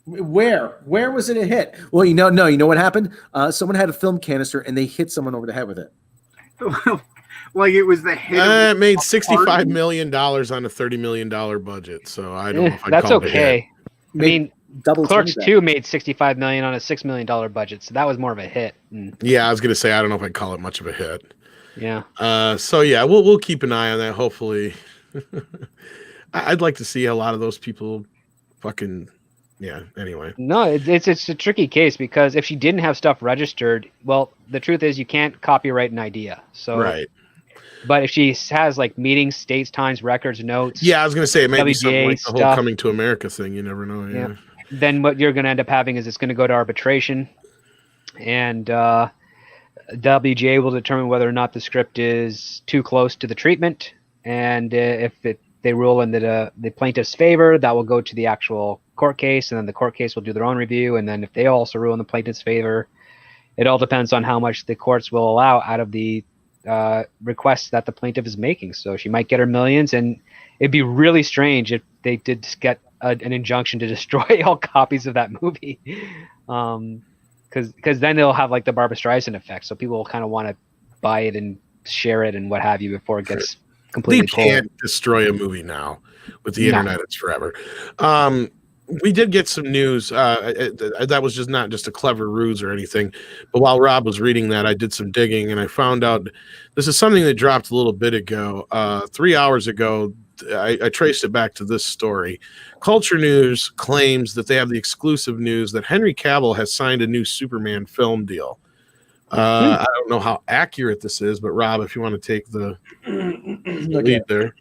Where was it a hit? Well, you know what happened? Someone had a film canister and they hit someone over the head with it. Like it was the hit. It made $65 million on a $30 million budget, so I don't know if I'd call it a hit. I mean, Clerks 2 made $65 million on a $6 million budget, so that was more of a hit. Yeah, I was gonna say I don't know if I'd call it much of a hit. Yeah. So yeah, we'll keep an eye on that. Hopefully, I'd like to see a lot of those people fucking. Yeah. Anyway. No, it's a tricky case because if she didn't have stuff registered, well, the truth is you can't copyright an idea. So right. But if she has like meetings, dates, times, records, notes. Yeah, I was gonna say it may be something like the stuff, whole Coming to America thing. You never know. Yeah. Then what you're gonna end up having is it's gonna go to arbitration, and WGA will determine whether or not the script is too close to the treatment, and if they rule in the plaintiff's favor, that will go to the actual court case, and then the court case will do their own review, and then if they also rule in the plaintiff's favor, it all depends on how much the courts will allow out of the requests that the plaintiff is making. So she might get her millions, and it'd be really strange if they did get an injunction to destroy all copies of that movie, because then they'll have like the Barbra Streisand effect, so people will kind of want to buy it and share it and what have you before it gets completely pulled. They can't destroy a movie now with the internet. It's forever. We did get some news that was just not just a clever ruse or anything, but while Rob was reading that, I did some digging and I found out this is something that dropped a little bit ago. 3 hours ago, I traced it back to this story. Culture News claims that they have the exclusive news that Henry Cavill has signed a new Superman film deal. I don't know how accurate this is, but Rob, if you want to take the lead there.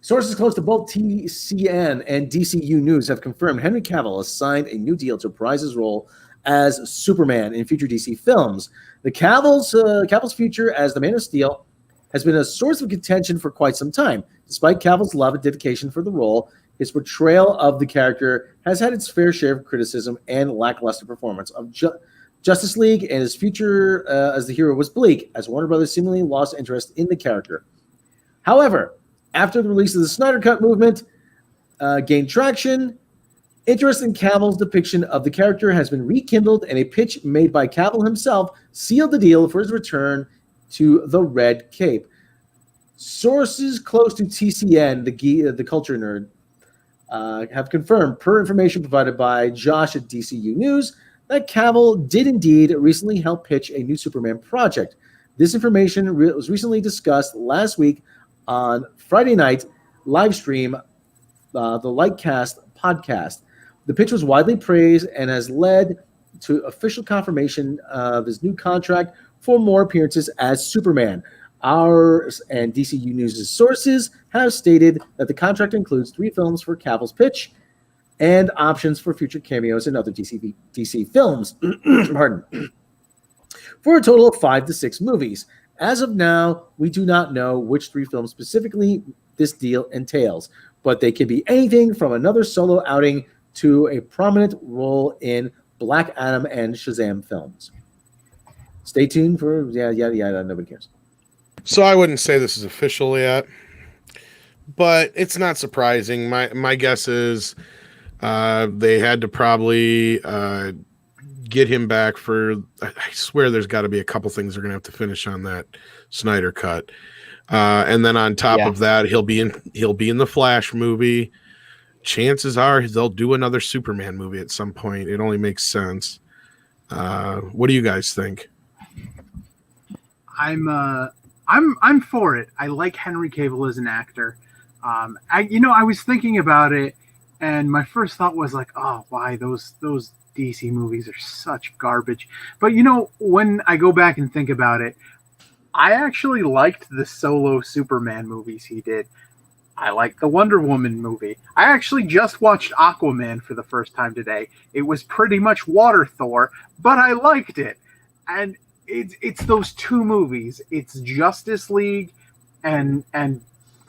Sources close to both TCN and DCU News have confirmed Henry Cavill has signed a new deal to reprise his role as Superman in future DC films. The Cavill's future as the Man of Steel has been a source of contention for quite some time. Despite Cavill's love and dedication for the role, his portrayal of the character has had its fair share of criticism and lackluster performance of Justice League, and his future as the hero was bleak, as Warner Brothers seemingly lost interest in the character. However, after the release of the Snyder Cut movement gained traction, interest in Cavill's depiction of the character has been rekindled, and a pitch made by Cavill himself sealed the deal for his return to the Red Cape. Sources close to TCN, the culture nerd, have confirmed, per information provided by Josh at DCU News, that Cavill did indeed recently help pitch a new Superman project. This information was recently discussed last week on Friday night live stream, the Lightcast podcast. The pitch was widely praised and has led to official confirmation of his new contract for more appearances as Superman. Ours and DCU News' sources have stated that the contract includes 3 films for Cavill's pitch and options for future cameos in other DC films. Pardon. For a total of 5 to 6 movies. As of now, we do not know which 3 films specifically this deal entails, but they can be anything from another solo outing to a prominent role in Black Adam and Shazam films. Stay tuned for nobody cares. So I wouldn't say this is official yet, but it's not surprising. My guess is they had to probably get him back for. I swear, there's got to be a couple things they're going to have to finish on that Snyder cut, and then on top of that, he'll be in the Flash movie. Chances are they'll do another Superman movie at some point. It only makes sense. What do you guys think? I'm for it. I like Henry Cavill as an actor. I was thinking about it, and my first thought was like, oh, why those DC movies are such garbage. But when I go back and think about it, I actually liked the solo Superman movies he did. I liked the Wonder Woman movie. I actually just watched Aquaman for the first time today. It was pretty much Water Thor, but I liked it. And it's those 2 movies. It's Justice League and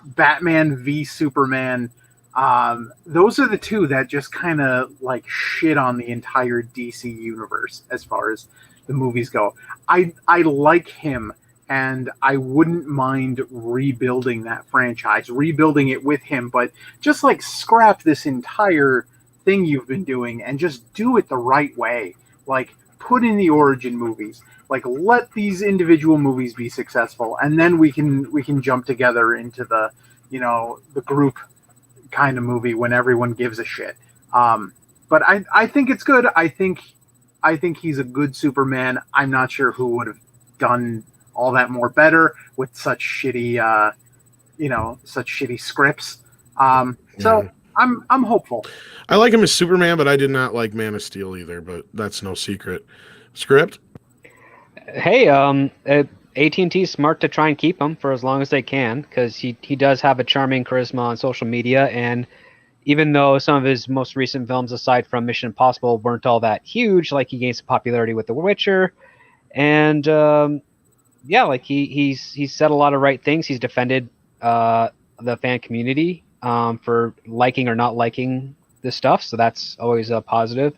Batman v Superman. Those are the 2 that just kind of like shit on the entire DC universe as far as the movies go. I like him, and I wouldn't mind rebuilding that franchise, rebuilding it with him, but just like scrap this entire thing you've been doing and just do it the right way. Like, put in the origin movies. Like, let these individual movies be successful, and then we can jump together into the the group kind of movie when everyone gives a shit. But I think it's good. I think he's a good Superman. I'm not sure who would have done all that more better with such shitty scripts. So I'm hopeful. I like him as Superman, but I did not like Man of Steel either. But that's no secret. Script. Hey, AT&T's smart to try and keep him for as long as they can, because he does have a charming charisma on social media, and even though some of his most recent films, aside from Mission Impossible, weren't all that huge, like he gained some popularity with The Witcher, and he's said a lot of right things. He's defended the fan community for liking or not liking this stuff, so that's always a positive.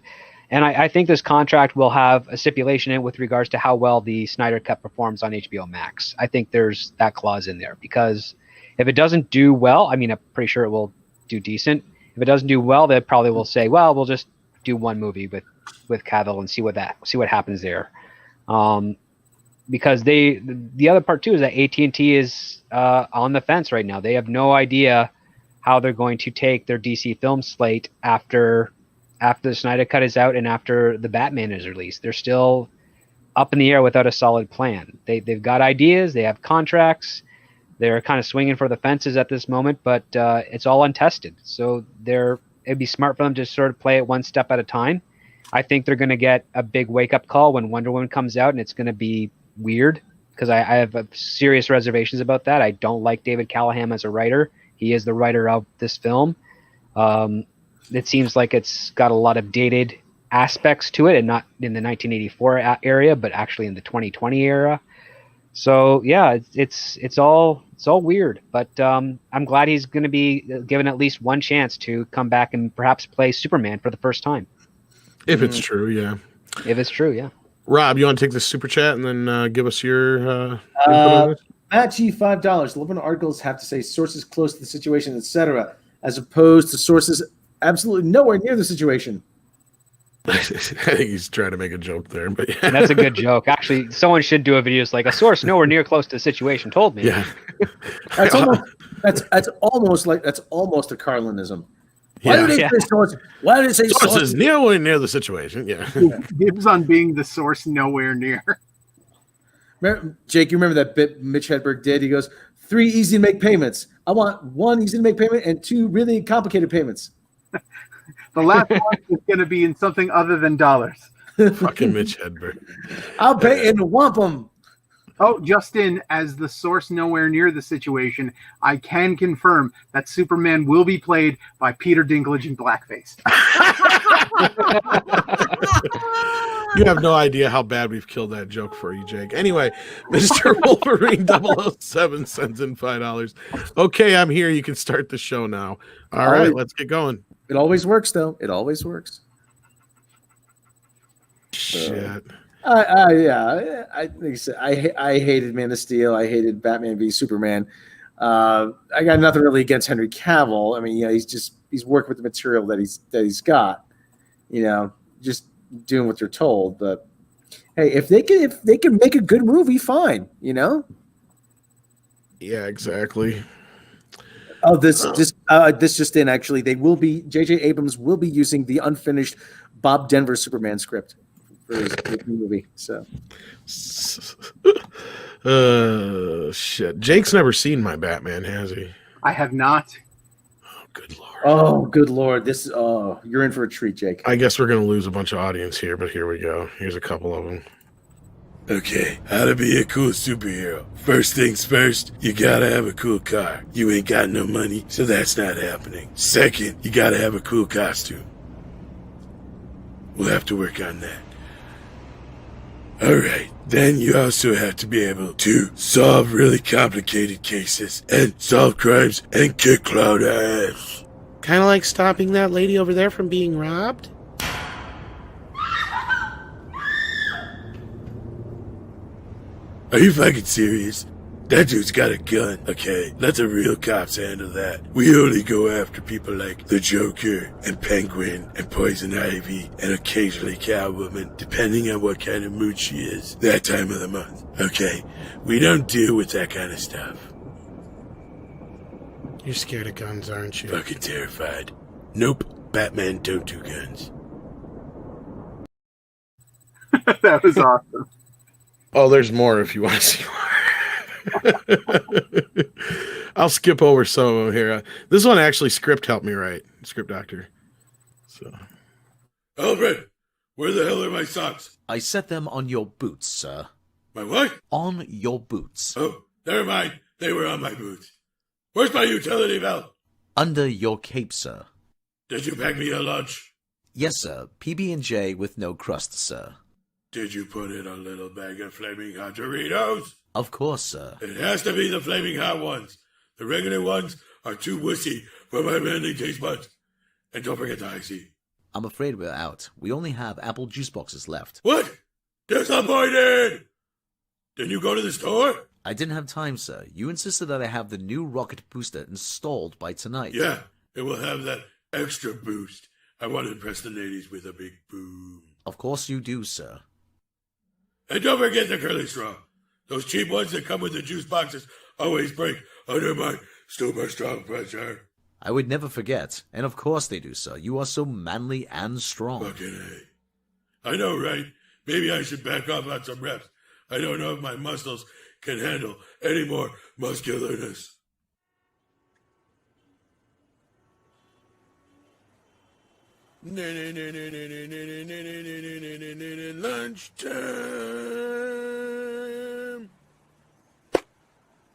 And I think this contract will have a stipulation in with regards to how well the Snyder Cut performs on HBO Max. I think there's that clause in there, because if it doesn't do well, I mean, I'm pretty sure it will do decent. If it doesn't do well, they probably will say, well, we'll just do one movie with Cavill and see what happens there. Because the other part too is that AT&T is on the fence right now. They have no idea how they're going to take their DC film slate after the Snyder Cut is out and after the Batman is released. They're still up in the air without a solid plan. They've got ideas, they have contracts, they're kind of swinging for the fences at this moment, but it's all untested. So it'd be smart for them to sort of play it one step at a time. I think they're going to get a big wake-up call when Wonder Woman comes out, and it's going to be weird, because I have serious reservations about that. I don't like David Callahan as a writer. He is the writer of this film. It seems like it's got a lot of dated aspects to it, and not in the 1984 area, but actually in the 2020 era. So yeah, it's all weird. But I'm glad he's going to be given at least one chance to come back and perhaps play Superman for the first time. If it's true, yeah. If it's true, yeah. Rob, you want to take the super chat and then give us your input on this? Matt G, $5. 11 articles have to say sources close to the situation, etc., as opposed to sources absolutely nowhere near the situation. I think he's trying to make a joke there, but yeah. That's a good joke. Actually, someone should do a video. It's like a source nowhere near close to the situation told me. Yeah. That's almost a Carlinism. Why do they say source? Why do they say sources nowhere near the situation? Yeah. Gives on being the source nowhere near. Jake, you remember that bit Mitch Hedberg did? He goes, 3 easy to make payments. I want 1 easy to make payment and 2 really complicated payments. The last one is going to be in something other than dollars. Fucking Mitch Hedberg. I'll pay in wampum. Oh, Justin, as the source nowhere near the situation, I can confirm that Superman will be played by Peter Dinklage in blackface. You have no idea how bad we've killed that joke for you, Jake. Anyway, Mr. Wolverine 007 sends in $5. Okay, I'm here. You can start the show now. All right, let's get going. It always works, though. It always works. Shit. I think so. I hated Man of Steel. I hated Batman v Superman. I got nothing really against Henry Cavill. I mean, he's working with the material that he's got. Just doing what they're told. But hey, if they can make a good movie, fine. Yeah, exactly. Oh, this just in. Actually, J.J. Abrams will be using the unfinished Bob Denver Superman script for his movie. So, shit. Jake's never seen my Batman, has he? I have not. Oh, good lord. Oh, good lord. You're in for a treat, Jake. I guess we're gonna lose a bunch of audience here, but here we go. Here's a couple of them. Okay, how to be a cool superhero. First things first, you gotta have a cool car. You ain't got no money, so that's not happening. Second, you gotta have a cool costume. We'll have to work on that. Alright, then you also have to be able to solve really complicated cases and solve crimes and kick cloud ass. Kind of like stopping that lady over there from being robbed? Are you fucking serious? That dude's got a gun, okay? Let the real cops handle that. We only go after people like the Joker and Penguin and Poison Ivy and occasionally Catwoman, depending on what kind of mood she is that time of the month, okay? We don't deal with that kind of stuff. You're scared of guns, aren't you? Fucking terrified. Nope, Batman don't do guns. That was awesome. Oh, there's more if you want to see more. I'll skip over some of them here. This one actually Script helped me write. Script Doctor. So, Alfred, where the hell are my socks? I set them on your boots, sir. My what? On your boots. Oh, never mind. They were on my boots. Where's my utility belt? Under your cape, sir. Did you pack me a lunch? Yes, sir. PB&J with no crust, sir. Did you put in a little bag of flaming hot Doritos? Of course, sir. It has to be the flaming hot ones. The regular ones are too wussy for my manly taste buds. And don't forget the icy. I'm afraid we're out. We only have apple juice boxes left. What? Disappointed! Didn't you go to the store? I didn't have time, sir. You insisted that I have the new rocket booster installed by tonight. Yeah, it will have that extra boost. I want to impress the ladies with a big boom. Of course you do, sir. And don't forget the curly straw. Those cheap ones that come with the juice boxes always break under my super strong pressure. I would never forget. And of course they do, sir. You are so manly and strong. Fucking A. I know, right? Maybe I should back off on some reps. I don't know if my muscles can handle any more muscularness. Lunchtime.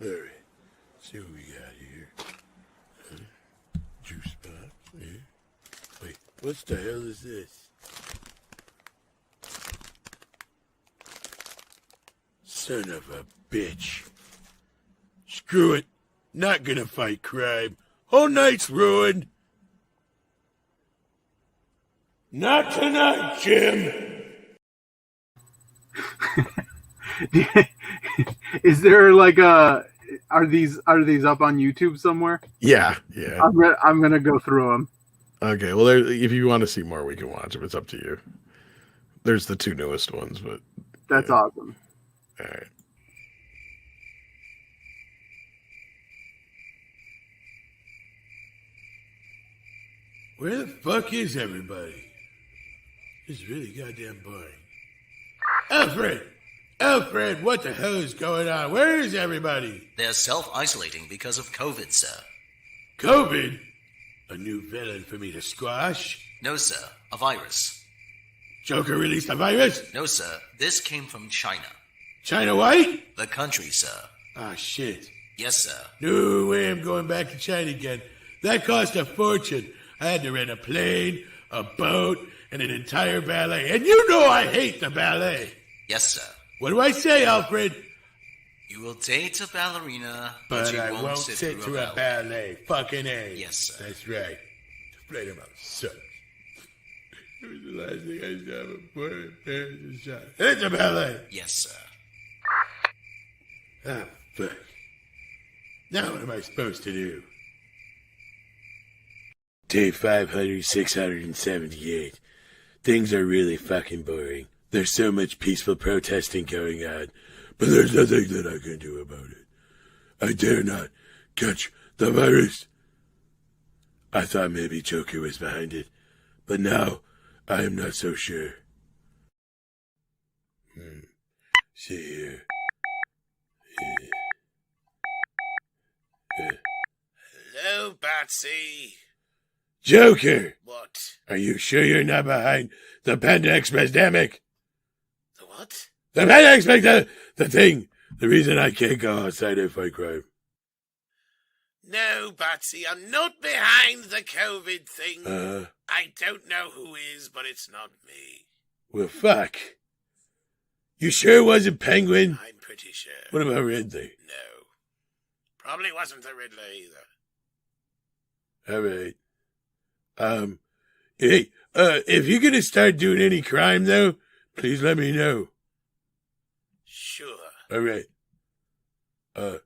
All right. See what we got here. Juice box. Yeah. Wait, what the hell is this? Son of a bitch. Screw it. Not gonna fight crime. Whole night's ruined. Not tonight, Jim. Is there like a? Are these up on YouTube somewhere? Yeah. I'm gonna go through them. Okay. Well, if you want to see more, we can watch them. It's up to you. There's the 2 newest ones, but that's awesome. All right. Where the fuck is everybody? It's really goddamn boring. Alfred, what the hell is going on? Where is everybody? They're self-isolating because of COVID, sir. COVID? A new villain for me to squash? No, sir. A virus. Joker released a virus? No, sir. This came from China. China White? The country, sir. Ah, shit. Yes, sir. No way I'm going back to China again. That cost a fortune. I had to rent a plane, a boat, and an entire ballet. And you know I hate the ballet. Yes, sir. What do I say, Alfred? You will date a ballerina, But you I won't won't sit sit through through a ballet. Fucking A. Yes, sir. That's right. Play them out, sucks. It was the last thing I saw before my parents shot. It's a ballet. Yes, sir. Ah, fuck. Now what am I supposed to do? Day 678. Things are really fucking boring. There's so much peaceful protesting going on, but there's nothing that I can do about it. I dare not catch the virus. I thought maybe Joker was behind it, but now I am not so sure. See here. Hello, Batsy. Joker! What? Are you sure you're not behind the Panda Express, dammick? The what? The Panda Express, the thing. The reason I can't go outside and fight crime. No, Batsy, I'm not behind the COVID thing. I don't know who is, but it's not me. Well, fuck. You sure it wasn't Penguin? I'm pretty sure. What about Ridley? No. Probably wasn't the Riddler either. All right. Hey, if you're gonna start doing any crime, though, please let me know. Sure. All right. Bye.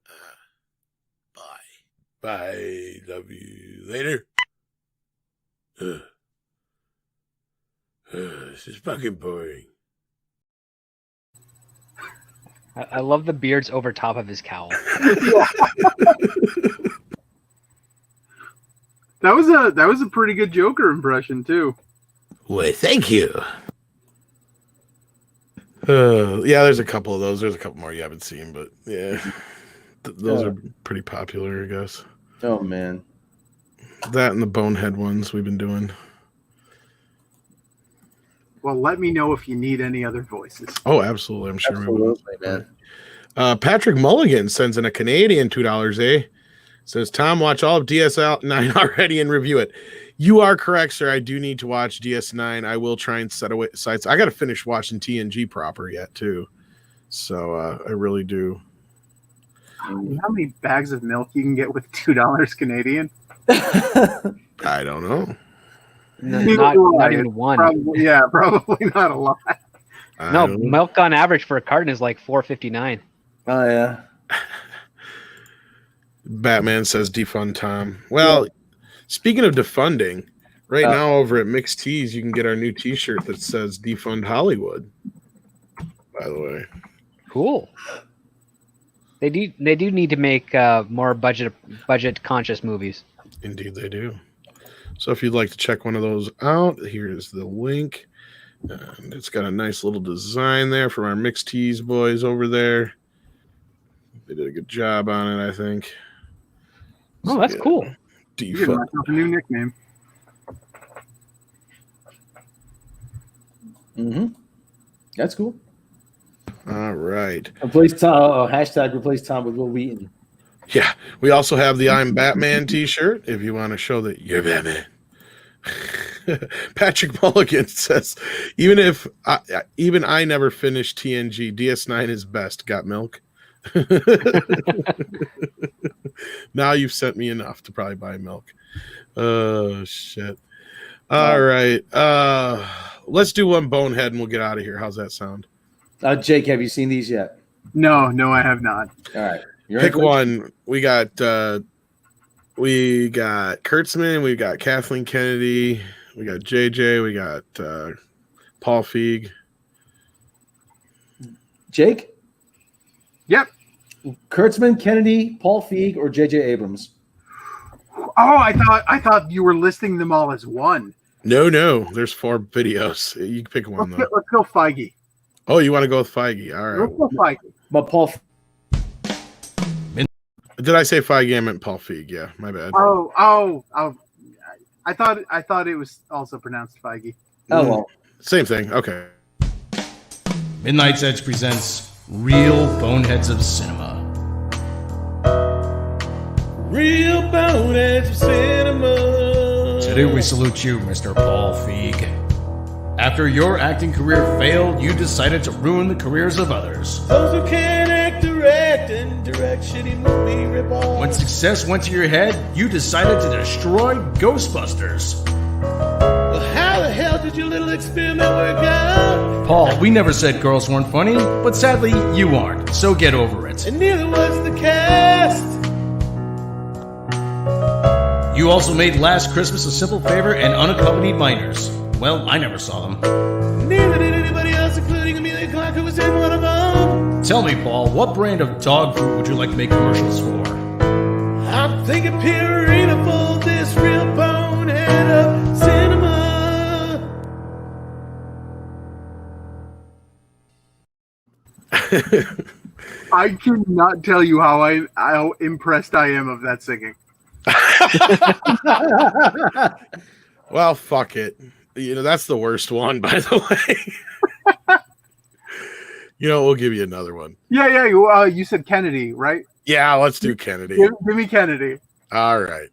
Bye. Love you. Later. This is fucking boring. I love the beards over top of his cowl. That was a pretty good Joker impression too. Well, thank you. Yeah, there's a couple of those. There's a couple more you haven't seen, but yeah, those are pretty popular, I guess. Oh man, that and the Bonehead ones we've been doing. Well, let me know if you need any other voices. Oh, absolutely. I'm sure we will. Man. Patrick Mulligan sends in a Canadian $2, eh? Says, Tom, watch all of DS9 already and review it. You are correct, sir. I do need to watch DS9. I will try and set away sites. I got to finish watching TNG proper yet, too. So I really do. You know how many bags of milk you can get with $2 Canadian? I don't know. Not even one. Probably not a lot. No, milk on average for a carton is like $4.59. Oh yeah. Batman says defund Tom. Well, speaking of defunding, right now over at Mixed Tees, you can get our new T-shirt that says defund Hollywood. By the way, cool. They do need to make more budget conscious movies. Indeed, they do. So if you'd like to check one of those out, here's the link. And it's got a nice little design there from our Mixed Tees boys over there. They did a good job on it, I think. Oh, that's cool. You give myself a new nickname. Mm-hmm. That's cool. All right. Replace Tom. Hashtag replace Tom with Will Wheaton. Yeah. We also have the I'm Batman T-shirt if you want to show that you're Batman. Patrick Mulligan says, even I never finished TNG, DS9 is best. Got milk? Now you've sent me enough to probably buy milk. Oh shit. All right. Let's do one Bonehead and we'll get out of here. How's that sound? Jake, have you seen these yet? No, I have not. All right. Pick one. We got Kurtzman, we got Kathleen Kennedy, we got JJ, we got Paul Feig. Jake? Yep. Kurtzman, Kennedy, Paul Feig, or JJ Abrams? Oh, I thought you were listing them all as one. No, there's 4 videos. You can pick one though. Let's go Feige. Oh, you want to go with Feige? All right. Let's go Feige. But Paul. Did I say Feige? I meant Paul Feig. Yeah, my bad. Oh. I thought it was also pronounced Feige. Oh well. Same thing. Okay. Midnight's Edge presents Real Boneheads of Cinema. Real boneheads of cinema. Today we salute you, Mr. Paul Feig. After your acting career failed, you decided to ruin the careers of others. Those who can't act, direct, and direct shitty movie ripoffs. When success went to your head, you decided to destroy Ghostbusters. Well, how the hell did your little experiment work out? Paul, we never said girls weren't funny, but sadly, you aren't, so get over it. And neither was the cast. You also made Last Christmas, A Simple Favor, and Unaccompanied Minors. Well, I never saw them. Neither did anybody else, including Amelia Clark, who was in one of them. Tell me, Paul, what brand of dog food would you like to make commercials for? I'm thinking Purina for this real bonehead of cinema. I cannot tell you how impressed I am of that singing. Well, fuck it. That's the worst one, by the way. We'll give you another one. Yeah. You said Kennedy, right? Yeah, let's do Kennedy. Give me Kennedy. All right.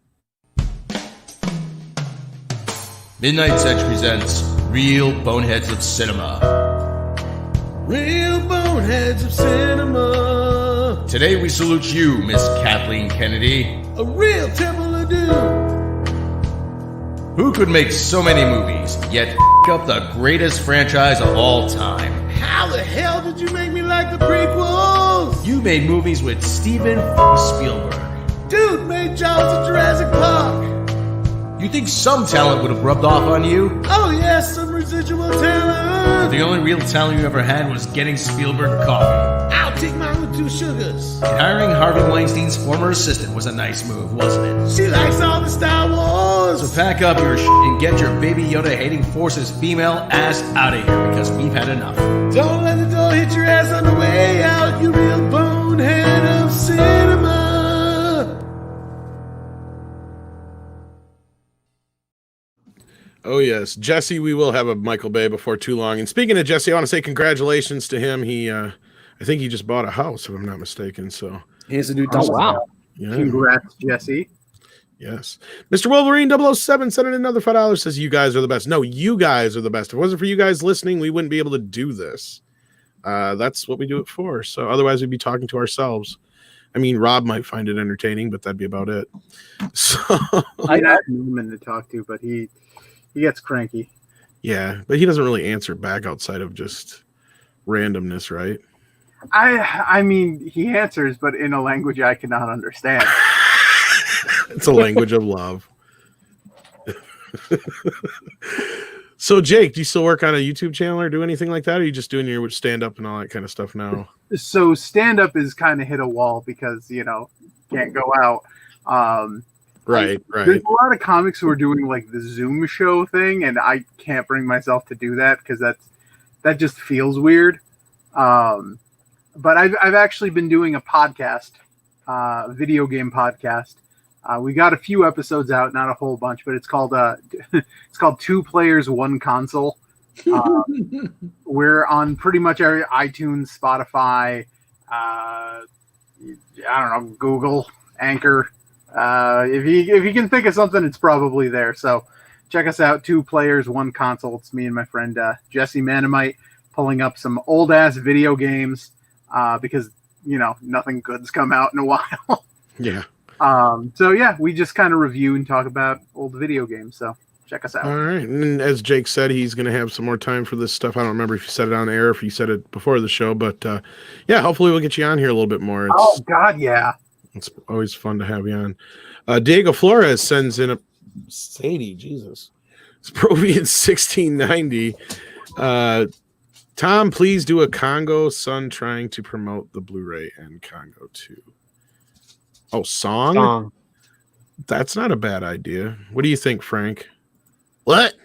Midnight's Edge presents Real Boneheads of Cinema. Real boneheads of cinema. Today we salute you, Miss Kathleen Kennedy. A real temple of doom. Who could make so many movies, yet up the greatest franchise of all time? How the hell did you make me like the prequels? You made movies with Steven Spielberg. Dude made Jaws of Jurassic Park. You think some talent would have rubbed off on you? Oh yes, some residual talent. The only real talent you ever had was getting Spielberg coffee. I'll take mine with 2 sugars. And hiring Harvey Weinstein's former assistant was a nice move, wasn't it? She likes all the Star Wars. So pack up your shit and get your Baby Yoda hating forces female ass out of here because we've had enough. Don't let the door hit your ass on the way out, you real bonehead of cinema. Oh, yes. Jesse, we will have a Michael Bay before too long. And speaking of Jesse, I want to say congratulations to him. I think he just bought a house, if I'm not mistaken. So he has a new house. Oh, wow. Yeah. Congrats, Jesse. Yes. Mr. Wolverine 007 sent in another $5, says you guys are the best. No, you guys are the best. If it wasn't for you guys listening, we wouldn't be able to do this. That's what we do it for. So otherwise we'd be talking to ourselves. I mean, Rob might find it entertaining, but that'd be about it. So I have Newman to talk to, but he gets cranky. Yeah, but he doesn't really answer back outside of just randomness, right? I mean, he answers, but in a language I cannot understand. It's a language of love. So, Jake, do you still work on a YouTube channel or do anything like that? Or are you just doing your stand-up and all that kind of stuff now? So stand-up is kind of hit a wall because, can't go out. Right. There's a lot of comics who are doing like the Zoom show thing, and I can't bring myself to do that because that just feels weird. But I've actually been doing a podcast, video game podcast. We got a few episodes out, not a whole bunch, but it's called 2 Players, 1 Console. We're on pretty much every iTunes, Spotify, I don't know, Google, Anchor. If you can think of something, it's probably there. So check us out. 2 Players, 1 Console. It's me and my friend Jesse Manamite pulling up some old ass video games because nothing good's come out in a while. Yeah. So yeah, we just kind of review and talk about old video games. So check us out. All right. And as Jake said, he's going to have some more time for this stuff. I don't remember if you said it on air, if you said it before the show, but yeah, hopefully we'll get you on here a little bit more. Oh, God, yeah. It's always fun to have you on. Diego Flores sends in a Sadie, Jesus. It's Provian 1690. Tom, please do a Congo son trying to promote the Blu-ray and Congo 2. Oh, song? That's not a bad idea. What do you think, Frank? What?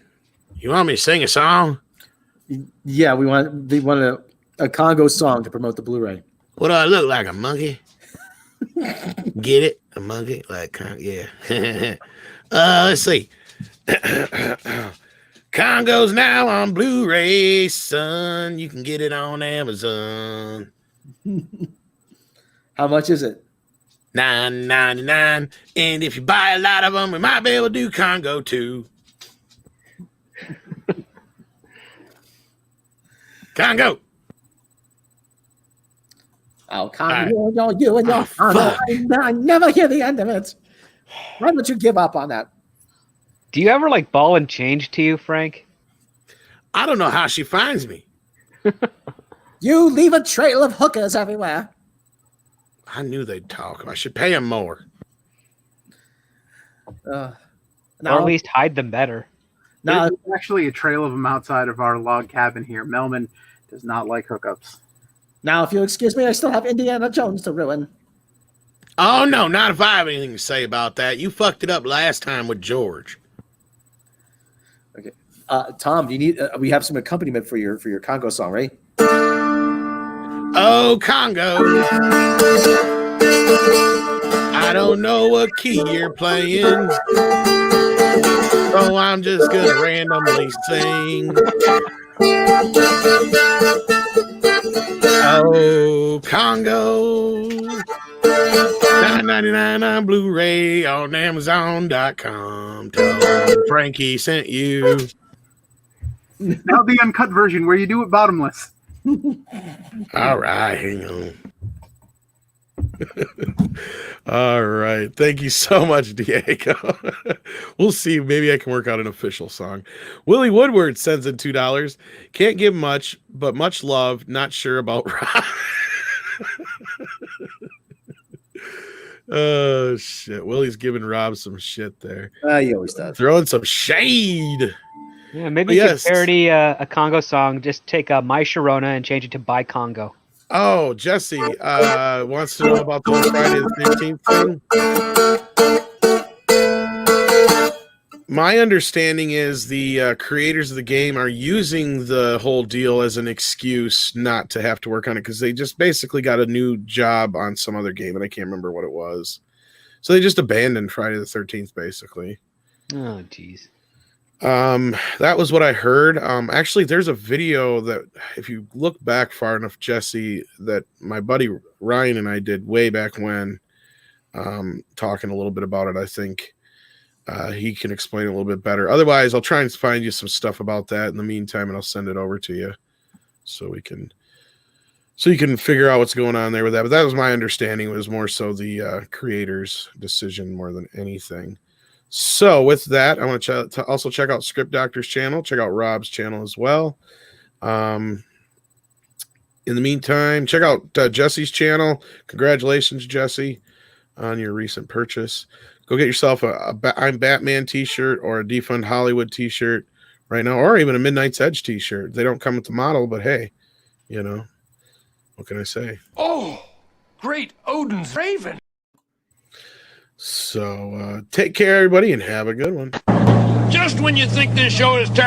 You want me to sing a song? Yeah, we want a Congo song to promote the Blu-ray. What do I look like, a monkey? Get it? A monkey? Like, yeah. Let's see. Congo's now on Blu-ray, son. You can get it on Amazon. How much is it? $9.99. And if you buy a lot of them, we might be able to do Congo too. Congo. Oh, Congo, you and your I never hear the end of it. Why don't you give up on that? Do you ever like ball and change to you, Frank? I don't know how she finds me. You leave a trail of hookers everywhere. I knew they'd talk. I should pay them more. Or at least hide them better. There's actually a trail of them outside of our log cabin here. Melman does not like hookups. Now, if you'll excuse me, I still have Indiana Jones to ruin. Oh, no, not if I have anything to say about that. You fucked it up last time with George. Okay. Tom, do you need? We have some accompaniment for your Congo song, right? Oh, Congo. I don't know what key you're playing, so I'm just gonna randomly sing. Oh, Congo. $9.99 on Blu-ray on Amazon.com. Tell them Frankie sent you. Now the uncut version where you do it bottomless. All right, hang on. All right. Thank you so much, Diego. We'll see. Maybe I can work out an official song. Willie Woodward sends in $2. Can't give much, but much love. Not sure about Rob. Oh, shit. Willie's giving Rob some shit there. He always does. Throwing some shade. Yeah, maybe you could parody a Congo song. Just take My Sharona and change it to By Congo. Oh, Jesse wants to know about the Friday the 13th thing. My understanding is the creators of the game are using the whole deal as an excuse not to have to work on it because they just basically got a new job on some other game, and I can't remember what it was. So they just abandoned Friday the 13th, basically. Oh, geez. That was what I heard. Actually, there's a video that if you look back far enough, Jesse, that my buddy Ryan and I did way back when, talking a little bit about it. I think he can explain it a little bit better. Otherwise, I'll try and find you some stuff about that in the meantime, and I'll send it over to you so you can figure out what's going on there with that. But that was my understanding. It was more so the creator's decision more than anything. So with that, I want to also check out Script Doctor's channel. Check out Rob's channel as well. In the meantime, check out Jesse's channel. Congratulations, Jesse, on your recent purchase. Go get yourself a I'm Batman t-shirt or a Defund Hollywood t-shirt right now, or even a Midnight's Edge t-shirt. They don't come with the model, but hey, you know, what can I say? Oh, great Odin's Raven. So take care, everybody, and have a good one. Just when you think this show is